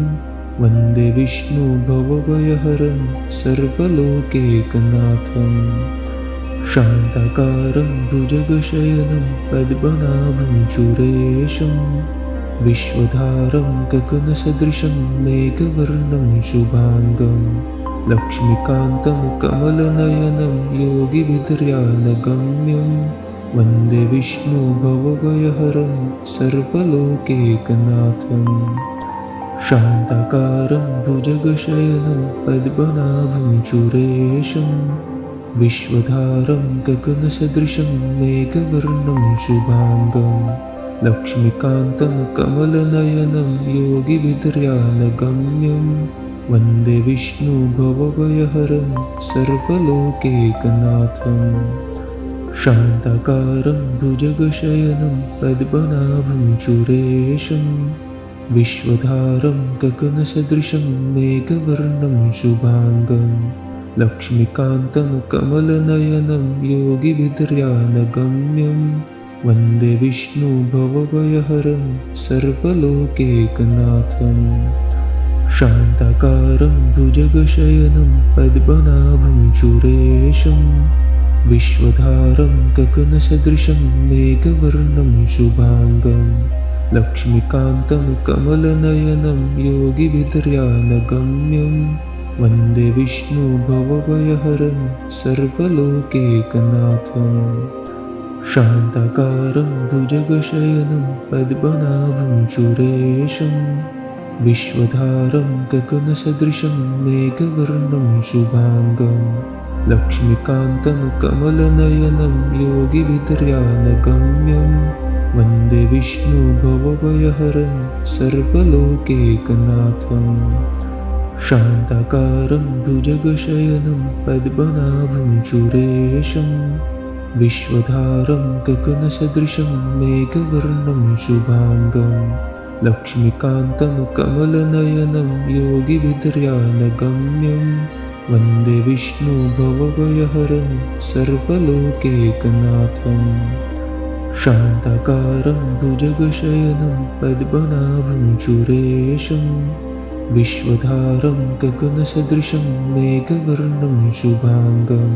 वन्दे विष्णु भवभयहरं सर्वलोकैकनाथम् शान्ताकारं भुजगशयनं पद्मनाभं सुरेशं विश्वधारं गगनसदृशं मेघवर्णं शुभाङ्गं लक्ष्मीकान्तं कमलनयनं योगिभिर्ध्यानगम्यं वन्दे विष्णु भवभयहरं सर्वलोकैकनाथम् शान्ताकारं भुजगशयनं पद्मनाभं सुरेशं विश्वधारं गगनसदृशं मेघवर्णं शुभाङ्गं लक्ष्मीकान्तं कमलनयनं योगिभिर्ध्यानगम्यं वन्दे विष्णु भवभयहरं सर्वलोकैकनाथम् शान्ताकारं भुजगशयनं पद्मनाभं सुरेशं विश्वधारं गगनसदृशं मेघवर्णं शुभाङ्गं लक्ष्मीकान्तं कमलनयनं योगिभिर्ध्यानगम्यं वन्दे विष्णु भवभयहरं सर्वलोकैकनाथम् शान्ताकारं भुजगशयनं पद्मनाभं सुरेशं विश्वधारं गगनसदृशं मेघवर्णं शुभाङ्गं लक्ष्मीकान्तं कमलनयनं योगिभिर्ध्यानगम्यं वन्दे विष्णु भवभयहरं सर्वलोकैकनाथम् शान्ताकारं भुजगशयनं पद्मनाभं सुरेशं विश्वधारं गगनसदृशं मेघवर्णं शुभाङ्गं लक्ष्मीकान्तं कमलनयनं योगिभिर्ध्यानगम्यं वन्दे विष्णु भवभयहरं सर्वलोकैकनाथम् शान्ताकारं भुजगशयनं पद्मनाभं सुरेशं विश्वधारं गगनसदृशं मेघवर्णं शुभाङ्गं लक्ष्मीकान्तं कमलनयनं योगिभिर्ध्यानगम्यं वन्दे विष्णु भवभयहरं सर्वलोकैकनाथम् शान्ताकारं भुजगशयनं पद्मनाभं सुरेशं विश्वधारं गगनसदृशं मेघवर्णं शुभाङ्गं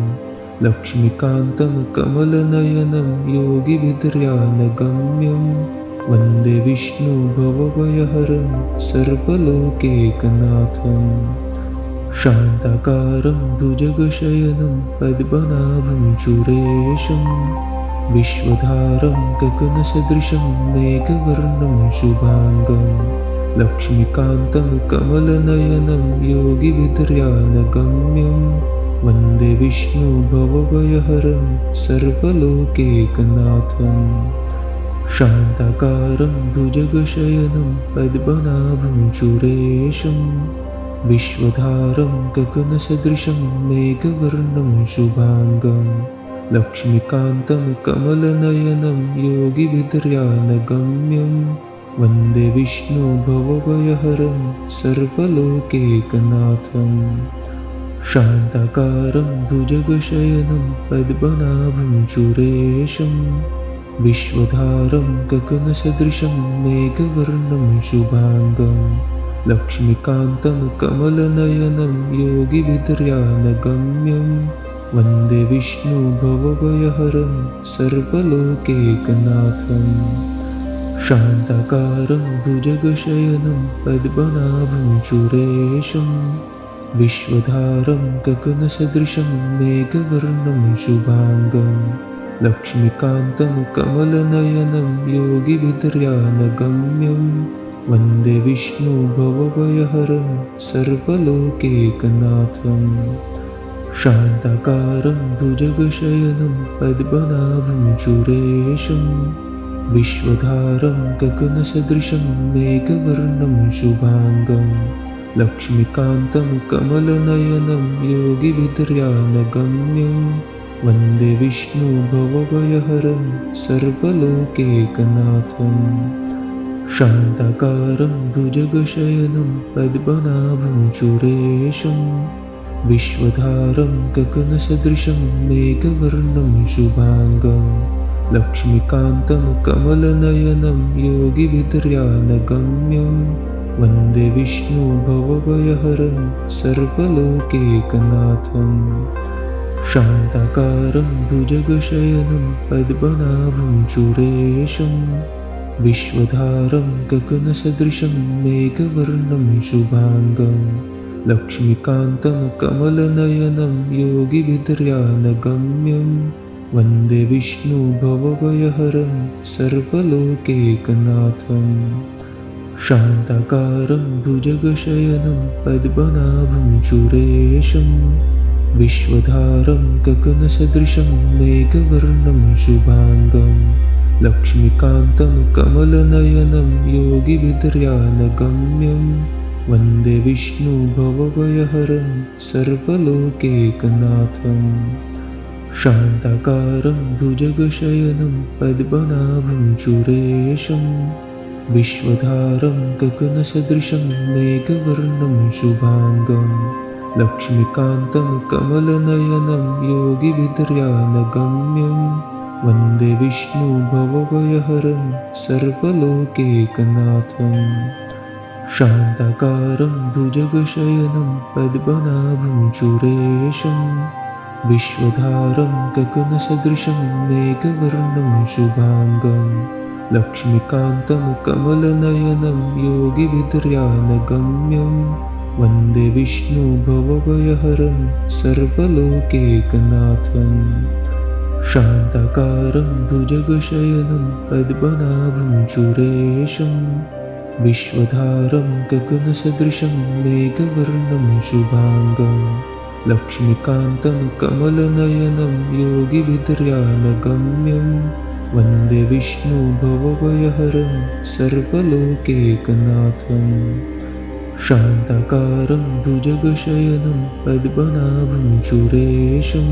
लक्ष्मीकान्तं कमलनयनं योगिभिर्ध्यानगम्यं वन्दे विष्णु भवभयहरं सर्वलोकैकनाथम् शान्ताकारं भुजगशयनं पद्मनाभं सुरेशं विश्वधारं गगनसदृशं मेघवर्णं शुभाङ्गं लक्ष्मीकान्तं कमलनयनं योगिभिर्ध्यानगम्यं वन्दे विष्णु भवभयहरं सर्वलोकैकनाथम् शान्ताकारं भुजगशयनं पद्मनाभं सुरेशं विश्वधारं गगनसदृशं मेघवर्णं शुभाङ्गं लक्ष्मीकान्तं कमलनयनं योगिभिर्ध्यानगम्यं वन्दे विष्णु भवभयहरं सर्वलोकैकनाथम् शान्ताकारं भुजगशयनं पद्मनाभं सुरेशं विश्वधारं गगनसदृशं मेघवर्णं शुभाङ्गं लक्ष्मीकान्तं कमलनयनं योगिभिर्ध्यानगम्यं वन्दे विष्णु भवभयहरं सर्वलोकैकनाथम् शान्ताकारं भुजगशयनं पद्मनाभं सुरेशं विश्वधारं गगनसदृशं मेघवर्णं शुभाङ्गं लक्ष्मीकान्तं कमलनयनं योगिभिर्ध्यानगम्यं वन्दे विष्णु भवभयहरं सर्वलोकैकनाथम् शान्ताकारं भुजगशयनं पद्मनाभं सुरेशं विश्वधारं गगनसदृशं मेघवर्णं शुभाङ्गं लक्ष्मीकान्तं कमलनयनं योगिभिर्ध्यानगम्यं वन्दे विष्णु भवभयहरं सर्वलोकैकनाथम् शान्ताकारं भुजगशयनं पद्मनाभं सुरेशं विश्वधारं गगनसदृशं मेघवर्णं शुभाङ्गं लक्ष्मीकान्तं कमलनयनं योगिभिर्ध्यानगम्यं वन्दे विष्णु भवभयहरं सर्वलोकैकनाथम् शान्ताकारं भुजगशयनं पद्मनाभं सुरेशं विश्वधारं गगनसदृशं मेघवर्णं शुभाङ्गं लक्ष्मीकान्तं कमलनयनं योगिभिर्ध्यानगम्यं वन्दे विष्णु भवभयहरं सर्वलोकैकनाथम् शान्ताकारं भुजगशयनं पद्मनाभं सुरेशं विश्वधारं गगनसदृशं मेघवर्णं शुभाङ्गं लक्ष्मीकान्तं कमलनयनं योगिभिर्ध्यानगम्यं वन्दे विष्णु भवभयहरं सर्वलोकैकनाथम् शान्ताकारं भुजगशयनं पद्मनाभं सुरेशं विश्वधारं गगनसदृशं मेघवर्णं शुभाङ्गं लक्ष्मीकान्तं कमलनयनं योगिभिर्ध्यानगम्यं वन्दे विष्णु भवभयहरं सर्वलोकैकनाथम् शान्ताकारं भुजगशयनं पद्मनाभं सुरेशं विश्वधारं गगनसदृशं मेघवर्णं शुभाङ्गं लक्ष्मीकान्तं कमलनयनं योगिभिर्ध्यानगम्यं वन्दे विष्णु भवभयहरं सर्वलोकैकनाथम् शान्ताकारं भुजगशयनं पद्मनाभं सुरेशं विश्वधारं गगनसदृशं मेघवर्णं शुभाङ्गं लक्ष्मीकान्तं कमलनयनं योगिभिर्ध्यानगम्यं वन्दे विष्णु भवभयहरं सर्वलोकैकनाथम् शान्ताकारं भुजगशयनं पद्मनाभं सुरेशं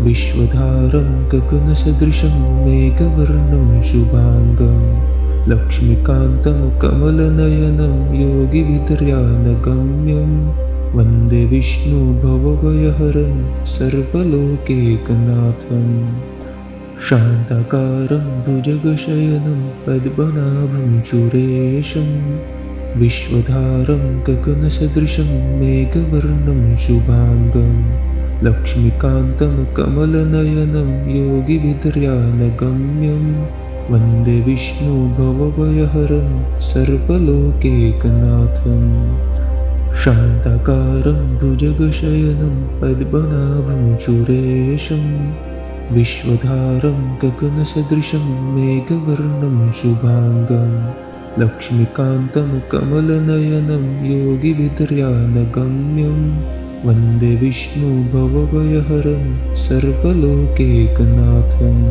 विश्वधारं गगनसदृशं मेघवर्णं शुभाङ्गं लक्ष्मीकान्तं कमलनयनं योगिभिर्ध्यानगम्यं वन्दे विष्णु भवभयहरं सर्वलोकैकनाथम् शान्ताकारं भुजगशयनं पद्मनाभं सुरेशं विश्वधारं गगनसदृशं मेघवर्णं शुभाङ्गं लक्ष्मीकान्तं कमलनयनं योगिभिर्ध्यानगम्यं वन्दे विष्णु भवभयहरं सर्वलोकैकनाथम् शान्ताकारं भुजगशयनं पद्मनाभं सुरेशं विश्वधारं गगनसदृशं मेघवर्णं शुभाङ्गं लक्ष्मीकान्तं कमलनयनं योगिभिर्ध्यानगम्यं वन्दे विष्णु भवभयहरं सर्वलोकैकनाथम्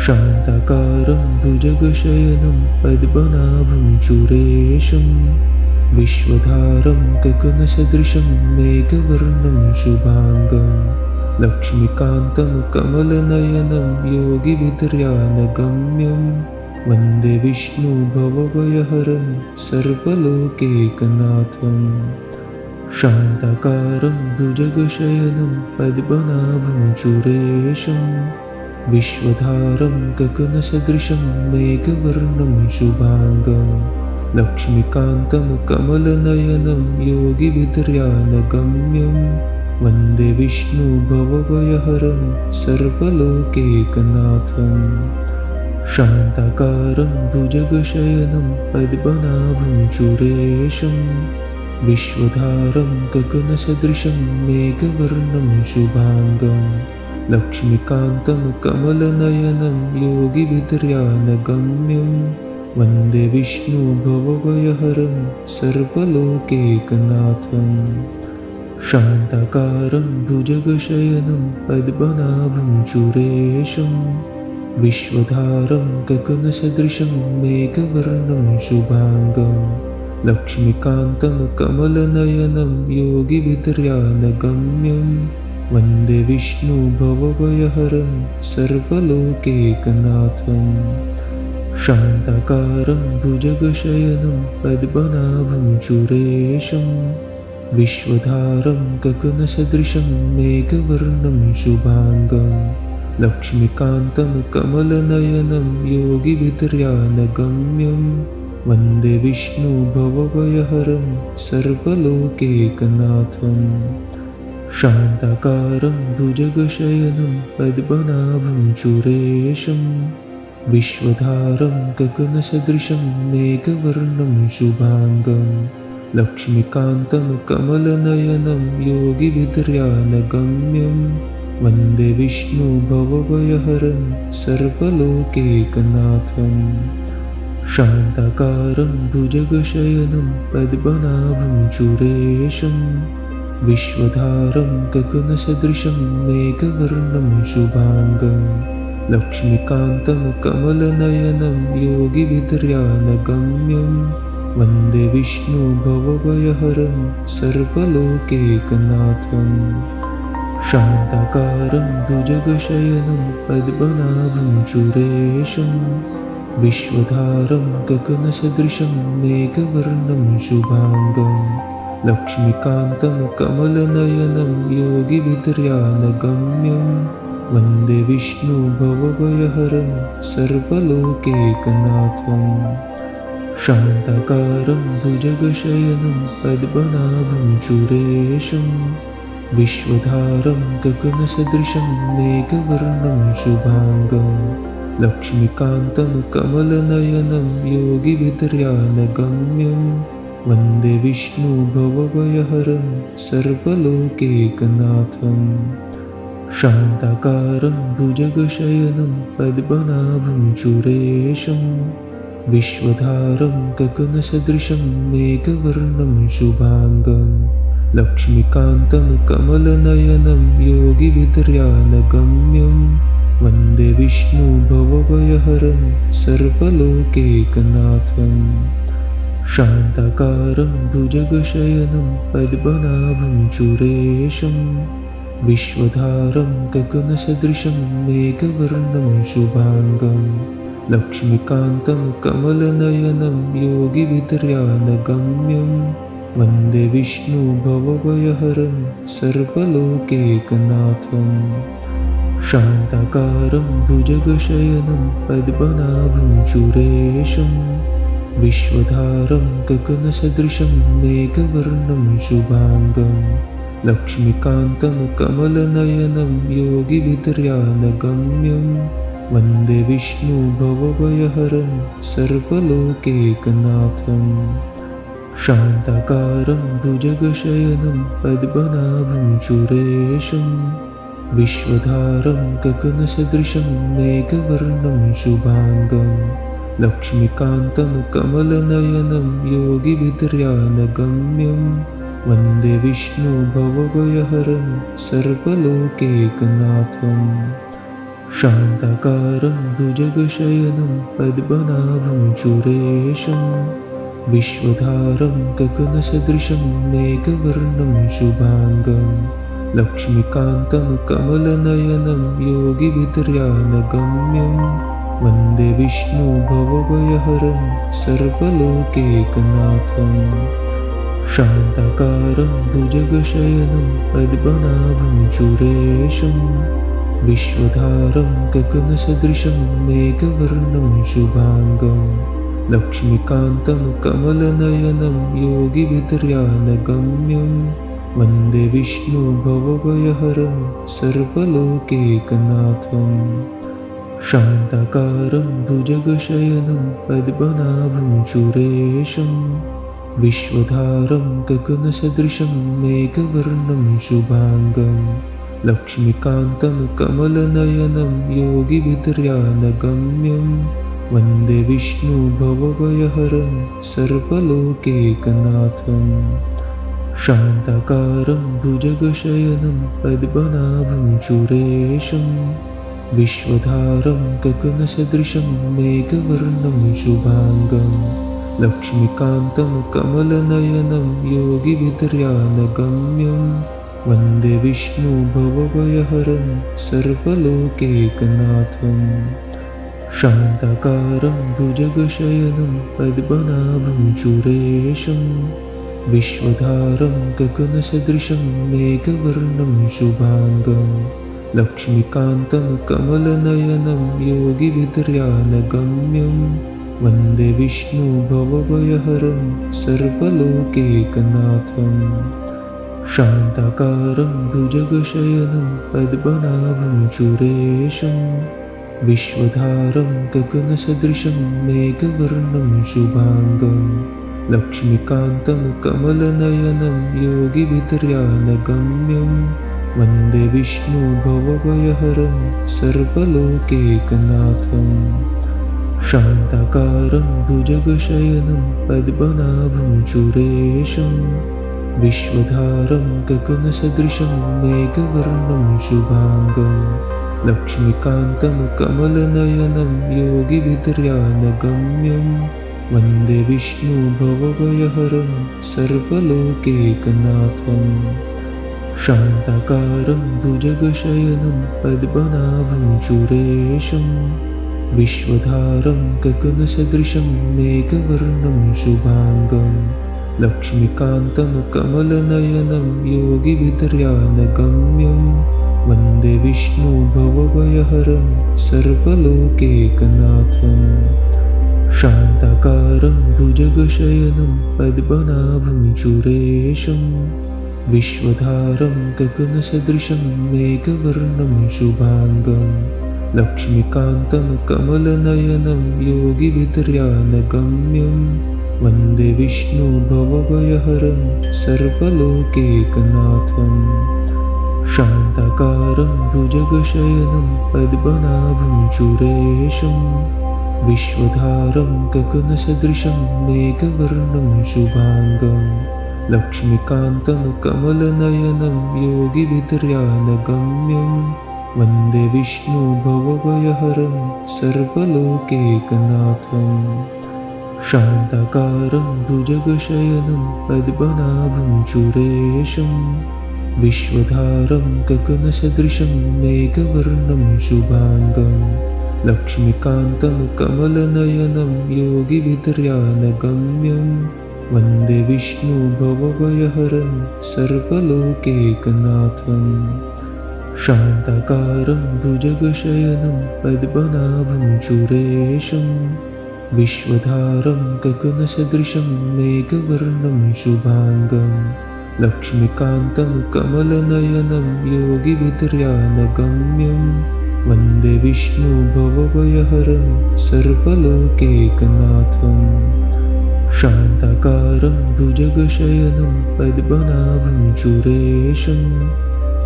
शान्ताकारं भुजगशयनं पद्मनाभं सुरेशं विश्वधारं गगनसदृशं मेघवर्णं शुभाङ्गं लक्ष्मीकान्तं कमलनयनं योगिभिर्ध्यानगम्यं वन्दे विष्णु भवभयहरं सर्वलोकैकनाथम् शान्ताकारं भुजगशयनं पद्मनाभं सुरेशं विश्वधारं गगनसदृशं मेघवर्णं शुभाङ्गं लक्ष्मीकान्तं कमलनयनं योगिभिर्ध्यानगम्यं वन्दे विष्णु भवभयहरं सर्वलोकैकनाथम् शान्ताकारं भुजगशयनं पद्मनाभं सुरेशं विश्वधारं गगनसदृशं मेघवर्णं शुभाङ्गं लक्ष्मीकान्तं कमलनयनं योगिभिर्ध्यानगम्यं वन्दे विष्णु भवभयहरं सर्वलोकैकनाथम् शान्ताकारं भुजगशयनं पद्मनाभं सुरेशं विश्वधारं गगनसदृशं मेघवर्णं शुभाङ्गं लक्ष्मीकान्तं कमलनयनं योगिभिर्ध्यानगम्यं वन्दे विष्णु भवभयहरं सर्वलोकैकनाथम् शान्ताकारं भुजगशयनं पद्मनाभं सुरेशं विश्वधारं गगनसदृशं मेघवर्णं शुभाङ्गं लक्ष्मीकान्तं कमलनयनं योगिभिर्ध्यानगम्यं वन्दे विष्णु भवभयहरं सर्वलोकैकनाथम् शान्ताकारं भुजगशयनं पद्मनाभं सुरेशं विश्वधारं गगनसदृशं मेघवर्णं शुभाङ्गं लक्ष्मीकान्तं कमलनयनं योगिभिर्ध्यानगम्यं वन्दे विष्णु भवभयहरं सर्वलोकैकनाथम् शान्ताकारं भुजगशयनं पद्मनाभं सुरेशं विश्वधारं गगनसदृशं मेघवर्णं शुभाङ्गं लक्ष्मीकान्तं कमलनयनं योगिभिर्ध्यानगम्यं वन्दे विष्णु भवभयहरं सर्वलोकैकनाथम् शान्ताकारं भुजगशयनं पद्मनाभं सुरेशं विश्वधारं गगनसदृशं मेघवर्णं शुभाङ्गं लक्ष्मीकान्तं कमलनयनं योगिभिर्ध्यानगम्यं वन्दे विष्णु भवभयहरं सर्वलोकैकनाथम् शान्ताकारं भुजगशयनं पद्मनाभं सुरेशं विश्वधारं गगनसदृशं मेघवर्णं शुभाङ्गं लक्ष्मीकान्तं कमलनयनं योगिभिर्ध्यानगम्यं वन्दे विष्णु भवभयहरं सर्वलोकैकनाथम् शान्ताकारं भुजगशयनं पद्मनाभं सुरेशं विश्वधारं गगनसदृशं मेघवर्णं शुभाङ्गं लक्ष्मीकान्तं कमलनयनं योगिभिर्ध्यानगम्यं वन्दे विष्णु भवभयहरं सर्वलोकैकनाथम् शान्ताकारं भुजगशयनं पद्मनाभं सुरेशं विश्वधारं गगनसदृशं मेघवर्णं शुभाङ्गं लक्ष्मीकान्तं कमलनयनं योगिभिर्ध्यानगम्यं वन्दे विष्णु भवभयहरं सर्वलोकैकनाथम् शान्ताकारं भुजगशयनं पद्मनाभं सुरेशं विश्वधारं गगनसदृशं मेघवर्णं शुभाङ्गं लक्ष्मीकान्तं कमलनयनं योगिभिर्ध्यानगम्यं वन्दे विष्णु भवभयहरं सर्वलोकैकनाथम् शान्ताकारं भुजगशयनं पद्मनाभं सुरेशं विश्वधारं गगनसदृशं मेघवर्णं शुभाङ्गं लक्ष्मीकान्तं कमलनयनं योगिभिर्ध्यानगम्यं वन्दे विष्णु भवभयहरं सर्वलोकैकनाथम् शान्ताकारं भुजगशयनं पद्मनाभं सुरेशं विश्वधारं गगनसदृशं मेघवर्णं शुभाङ्गं लक्ष्मीकान्तं कमलनयनं योगिभिर्ध्यानगम्यं वन्दे विष्णु भवभयहरं सर्वलोकैकनाथम् शान्ताकारं भुजगशयनं पद्मनाभं सुरेशं विश्वधारं गगनसदृशं मेघवर्णं शुभाङ्गं लक्ष्मीकान्तं कमलनयनं योगिभिर्ध्यानगम्यं वन्दे विष्णु भवभयहरं सर्वलोकैकनाथम् शान्ताकारं भुजगशयनं पद्मनाभं सुरेशं विश्वधारं गगनसदृशं मेघवर्णं शुभाङ्गं लक्ष्मीकान्तं कमलनयनं योगिभिर्ध्यानगम्यं वन्दे विष्णु भवभयहरं सर्वलोकैकनाथम् शान्ताकारं भुजगशयनं पद्मनाभं सुरेशं विश्वधारं गगनसदृशं मेघवर्णं शुभाङ्गं लक्ष्मीकान्तं कमलनयनं योगिभिर्ध्यानगम्यं वन्दे विष्णु भवभयहरं सर्वलोकैकनाथं। शान्ताकारं भुजगशयनं पद्मनाभं सुरेशं विश्वधारं गगनसदृशं मेघवर्णं शुभाङ्गं। लक्ष्मीकान्तं कमलनयनं योगिभिर्ध्यानगम्यं वन्दे विष्णु भवभयहरं सर्वलोकैकनाथं। शान्ताकारं भुजगशयनं पद्मनाभं सुरेशं विश्वधारं गगनसदृशं मेघवर्णं शुभाङ्गं। लक्ष्मीकान्तं कमलनयनं योगिभिर्ध्यानगम्यं वन्दे विष्णु भवभयहरं सर्वलोकैकनाथं। शान्ताकारं भुजगशयनं पद्मनाभं सुरेशं विश्वधारं गगनसदृशं मेघवर्णं शुभाङ्गं। लक्ष्मीकान्तं कमलनयनं योगिभिर्ध्यानगम्यं वन्दे विष्णु भवभयहरं सर्वलोकैकनाथं। शान्ताकारं भुजगशयनं पद्मनाभं सुरेशं विश्वधारं गगनसदृशं मेघवर्णं शुभाङ्गं। लक्ष्मीकान्तं कमलनयनं योगिभिर्ध्यानगम्यं वन्दे विष्णु भवभयहरं सर्वलोकैकनाथं। शान्ताकारं भुजगशयनं पद्मनाभं सुरेशं विश्वधारं गगनसदृशं मेघवर्णं शुभाङ्गं। लक्ष्मीकान्तं कमलनयनं योगिभिर्ध्यानगम्यं वन्दे विष्णु भवभयहरं सर्वलोकैकनाथं। शान्ताकारं भुजगशयनं पद्मनाभं सुरेशं विश्वधारं गगनसदृशं मेघवर्णं शुभाङ्गं। लक्ष्मीकान्तं कमलनयनं योगिभिर्ध्यानगम्यं वन्दे विष्णु भवभयहरं सर्वलोकैकनाथं। शान्ताकारं भुजगशयनं पद्मनाभं सुरेशं विश्वधारं गगनसदृशं मेघवर्णं शुभाङ्गं। लक्ष्मीकान्तं कमलनयनं योगिभिर्ध्यानगम्यं वन्दे विष्णु भवभयहरं सर्वलोकैकनाथं। शान्ताकारं भुजगशयनं पद्मनाभं सुरेशं विश्वधारं गगनसदृशं मेघवर्णं शुभाङ्गं। लक्ष्मीकान्तं कमलनयनं योगिभिर्ध्यानगम्यं वन्दे विष्णु भवभयहरं सर्वलोकैकनाथं। शान्ताकारं भुजगशयनं पद्मनाभं सुरेशं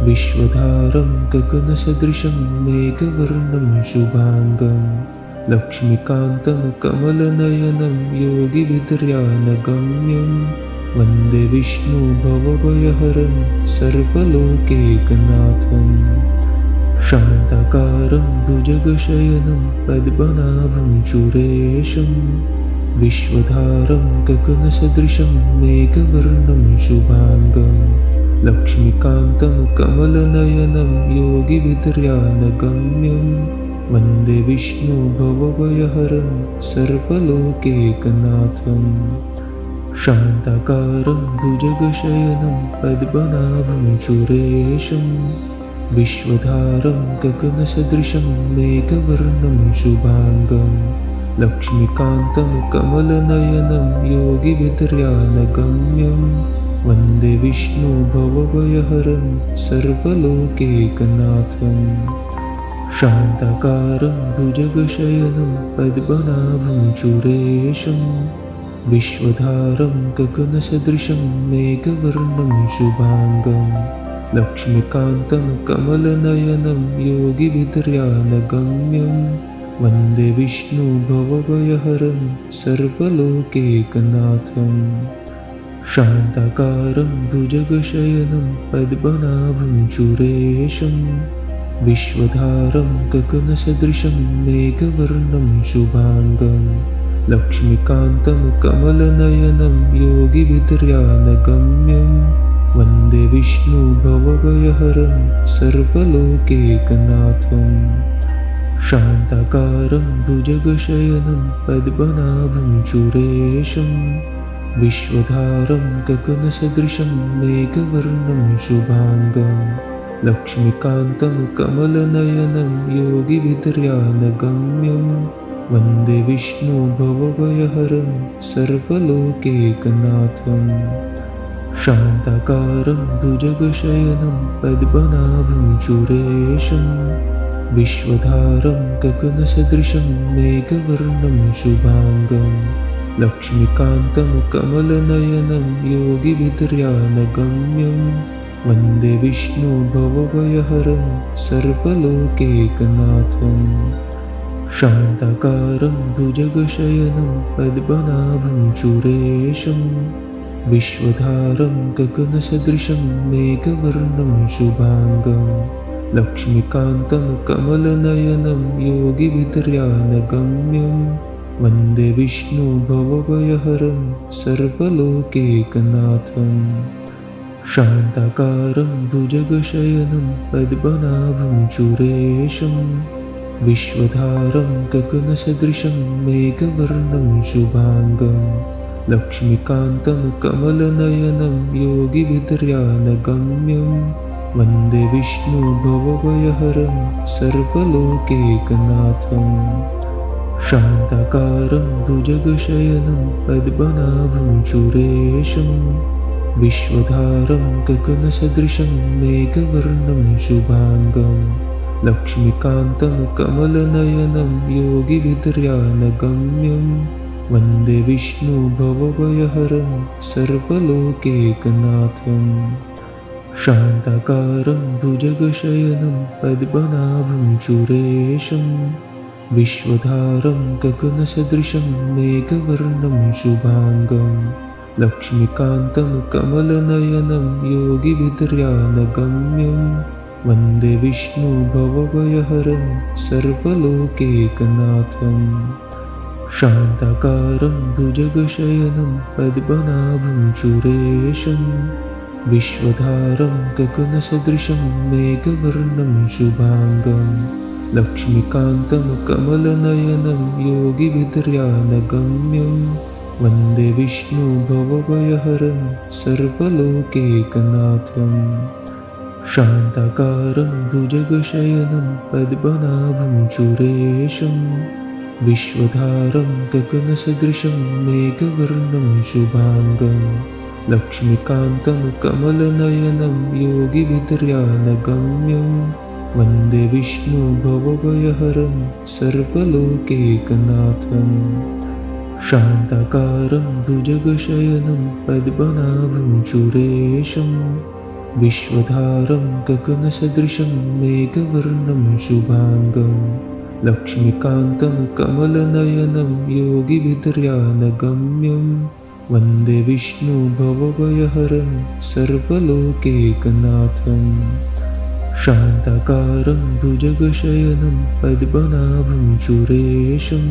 विश्वधारं गगनसदृशं मेघवर्णं शुभाङ्गं। लक्ष्मीकान्तं कमलनयनं योगिभिर्ध्यानगम्यं वन्दे विष्णु भवभयहरं सर्वलोकैकनाथं। शान्ताकारं भुजगशयनं पद्मनाभं सुरेशं विश्वधारं गगनसदृशं मेघवर्णं शुभाङ्गं। लक्ष्मीकान्तं कमलनयनं योगिभिर्ध्यानगम्यं वन्दे विष्णु भवभयहरं सर्वलोकैकनाथं। शान्ताकारं भुजगशयनं पद्मनाभं सुरेशं विश्वधारं गगनसदृशं मेघवर्णं शुभाङ्गं। लक्ष्मीकान्तं कमलनयनं योगिभिर्ध्यानगम्यं वन्दे विष्णु भवभयहरं सर्वलोकैकनाथं। शान्ताकारं भुजगशयनं पद्मनाभं सुरेशं विश्वधारं गगनसदृशं मेघवर्णं शुभाङ्गं। लक्ष्मीकान्तं कमलनयनं योगिभिर्ध्यानगम्यं वन्दे विष्णु भवभयहरं सर्वलोकैकनाथं। शान्ताकारं भुजगशयनं पद्मनाभं सुरेशं विश्वधारं गगनसदृशं मेघवर्णं शुभाङ्गं। लक्ष्मीकान्तं कमलनयनं योगिभिर्ध्यानगम्यं वन्दे विष्णु भवभयहरं सर्वलोकैकनाथम् शान्ताकारं भुजगशयनं पद्मनाभं सुरेशं विश्वधारं गगनसदृशं मेघवर्णं शुभाङ्गं लक्ष्मीकान्तं कमलनयनं योगिभिर्ध्यानगम्यं वन्दे विष्णु भवभयहरं सर्वलोकैकनाथम् शान्ताकारं भुजगशयनं पद्मनाभं सुरेशं विश्वधारं गगनसदृशं मेघवर्णं शुभाङ्गं लक्ष्मीकान्तं कमलनयनं योगिभिर्ध्यानगम्यं वन्दे विष्णु भवभयहरं सर्वलोकैकनाथम् शान्ताकारं भुजगशयनं पद्मनाभं सुरेशं विश्वधारं गगनसदृशं मेघवर्णं शुभाङ्गं लक्ष्मीकान्तं कमलनयनं योगिभिर्ध्यानगम्यं वन्दे विष्णु भवभयहरं सर्वलोकैकनाथम् शान्ताकारं भुजगशयनं पद्मनाभं सुरेशं विश्वधारं गगनसदृशं मेघवर्णं शुभाङ्गं लक्ष्मीकान्तं कमलनयनं योगिभिर्ध्यानगम्यं वन्दे विष्णु भवभयहरं सर्वलोकैकनाथम् शान्ताकारं भुजगशयनं पद्मनाभं सुरेशं विश्वधारं गगनसदृशं मेघवर्णं शुभाङ्गं लक्ष्मीकान्तं कमलनयनं योगिभिर्ध्यानगम्यं वन्दे विष्णु भवभयहरं सर्वलोकैकनाथम् शान्ताकारं भुजगशयनं पद्मनाभं सुरेशं विश्वधारं गगनसदृशं मेघवर्णं शुभाङ्गं लक्ष्मीकान्तं कमलनयनं योगिभिर्ध्यानगम्यं वन्दे विष्णु भवभयहरं सर्वलोकैकनाथम् शान्ताकारं भुजगशयनं पद्मनाभं सुरेशं विश्वधारं गगनसदृशं मेघवर्णं शुभाङ्गं लक्ष्मीकान्तं कमलनयनं योगिभिर्ध्यानगम्यं वन्दे विष्णु भवभयहरं सर्वलोकैकनाथम् शान्ताकारं भुजगशयनं पद्मनाभं सुरेशं विश्वधारं गगनसदृशं मेघवर्णं शुभाङ्गं लक्ष्मीकान्तं कमलनयनं योगिभिर्ध्यानगम्यं वन्दे विष्णु भवभयहरं सर्वलोकैकनाथम् शान्ताकारं भुजगशयनं पद्मनाभं सुरेशं विश्वधारं गगनसदृशं मेघवर्णं शुभाङ्गं लक्ष्मीकान्तं कमलनयनं योगिभिर्ध्यानगम्यं वन्दे विष्णु भवभयहरं सर्वलोकैकनाथम् शान्ताकारं भुजगशयनं पद्मनाभं सुरेशं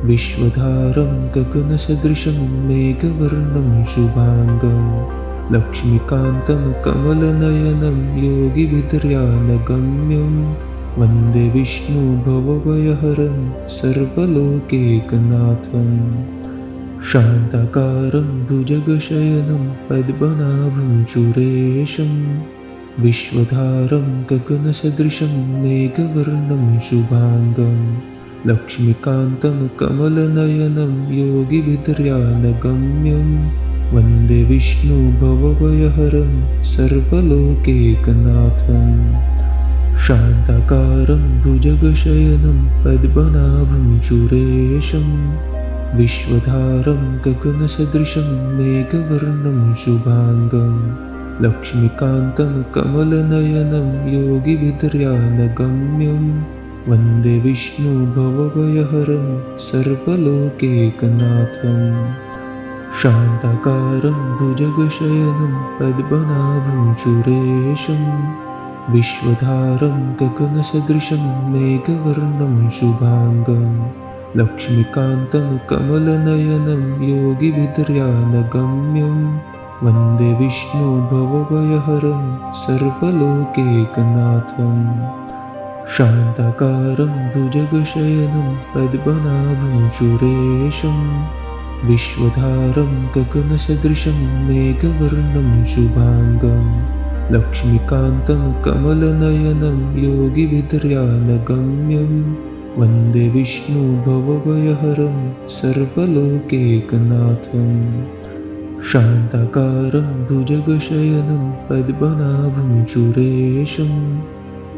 विश्वधारं गगनसदृशं मेघवर्णं शुभाङ्गं लक्ष्मीकान्तं कमलनयनं योगिभिर्ध्यानगम्यं वन्दे विष्णु भवभयहरं सर्वलोकैकनाथम् शान्ताकारं भुजगशयनं पद्मनाभं सुरेशं विश्वधारं गगनसदृशं मेघवर्णं शुभाङ्गं लक्ष्मीकान्तं कमलनयनं योगिभिर्ध्यानगम्यं वन्दे विष्णु भवभयहरं सर्वलोकैकनाथम् शान्ताकारं भुजगशयनं पद्मनाभं सुरेशं विश्वधारं गगनसदृशं मेघवर्णं शुभाङ्गं लक्ष्मीकान्तं कमलनयनं योगिभिर्ध्यानगम्यं वन्दे विष्णु भवभयहरं सर्वलोकैकनाथम् शान्ताकारं भुजगशयनं पद्मनाभं सुरेशं विश्वधारं गगनसदृशं मेघवर्णं शुभाङ्गं लक्ष्मीकान्तं कमलनयनं योगिभिर्ध्यानगम्यं वन्दे विष्णु भवभयहरं सर्वलोकैकनाथं। शान्ताकारं भुजगशयनं पद्मनाभं सुरेशं विश्वधारं गगनसदृशं मेघवर्णं शुभाङ्गं। लक्ष्मीकान्तं कमलनयनं योगिभिर्ध्यानगम्यं वन्दे विष्णु भवभयहरं सर्वलोकैकनाथं। शान्ताकारं भुजगशयनं पद्मनाभं सुरेशं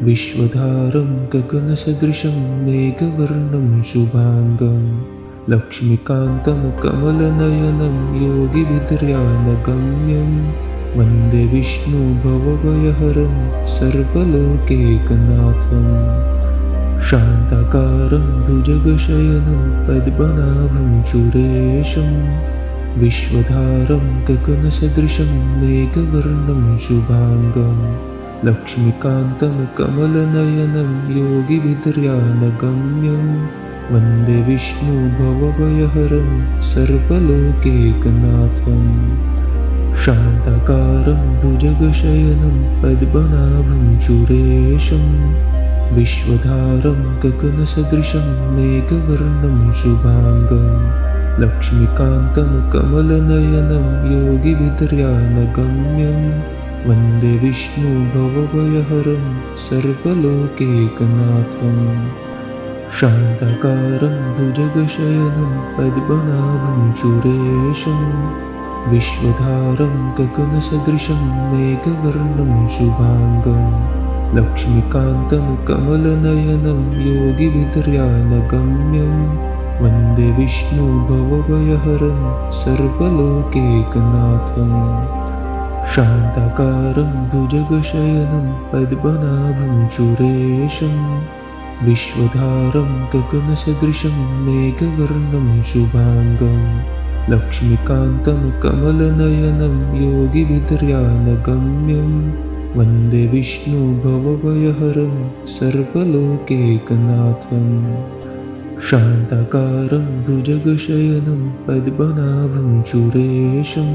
विश्वधारं गगनसदृशं मेघवर्णं शुभाङ्गं। लक्ष्मीकान्तं कमलनयनं योगिभिर्ध्यानगम्यं वन्दे विष्णु भवभयहरं सर्वलोकैकनाथं। शान्ताकारं भुजगशयनं पद्मनाभं सुरेशं विश्वधारं गगनसदृशं मेघवर्णं शुभाङ्गं। लक्ष्मीकान्तं कमलनयनं योगिभिर्ध्यानगम्यं वन्दे विष्णु भवभयहरं सर्वलोकैकनाथं। शान्ताकारं भुजगशयनं पद्मनाभं सुरेशं विश्वधारं गगनसदृशं मेघवर्णं शुभाङ्गं। लक्ष्मीकान्तं कमलनयनं योगिभिर्ध्यानगम्यं वन्दे विष्णु भवभयहरं सर्वलोकैकनाथं। शान्ताकारं भुजगशयनं पद्मनाभं सुरेशं विश्वधारं गगनसदृशं मेघवर्णं शुभाङ्गं। लक्ष्मीकान्तं कमलनयनं योगिभिर्ध्यानगम्यं वन्दे विष्णु भवभयहरं सर्वलोकैकनाथं। शान्ताकारं भुजगशयनं पद्मनाभं सुरेशं विश्वधारं गगनसदृशं मेघवर्णं शुभाङ्गं। लक्ष्मीकान्तं कमलनयनं योगिभिर्ध्यानगम्यं वन्दे विष्णु भवभयहरं सर्वलोकैकनाथं। शान्ताकारं भुजगशयनं पद्मनाभं सुरेशं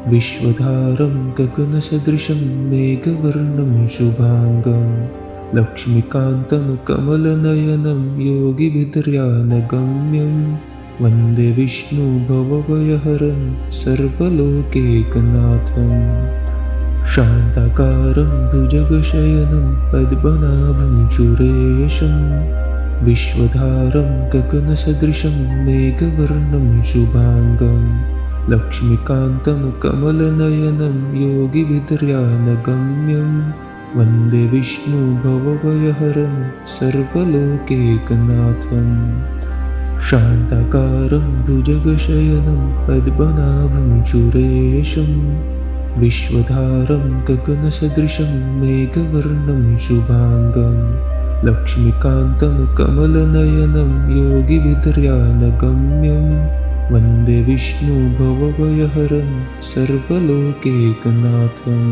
विश्वधारं गगनसदृशं मेघवर्णं शुभाङ्गं। लक्ष्मीकान्तं कमलनयनं योगिभिर्ध्यानगम्यं वन्दे विष्णु भवभयहरं सर्वलोकैकनाथं। शान्ताकारं भुजगशयनं पद्मनाभं सुरेशं विश्वधारं गगनसदृशं मेघवर्णं शुभाङ्गं। लक्ष्मीकान्तं कमलनयनं योगिभिर्ध्यानगम्यं वन्दे विष्णु भवभयहरं सर्वलोकैकनाथं। शान्ताकारं भुजगशयनं पद्मनाभं सुरेशं विश्वधारं गगनसदृशं मेघवर्णं शुभाङ्गं। लक्ष्मीकान्तं कमलनयनं योगिभिर्ध्यानगम्यं वन्दे विष्णु भवभयहरं सर्वलोकैकनाथं।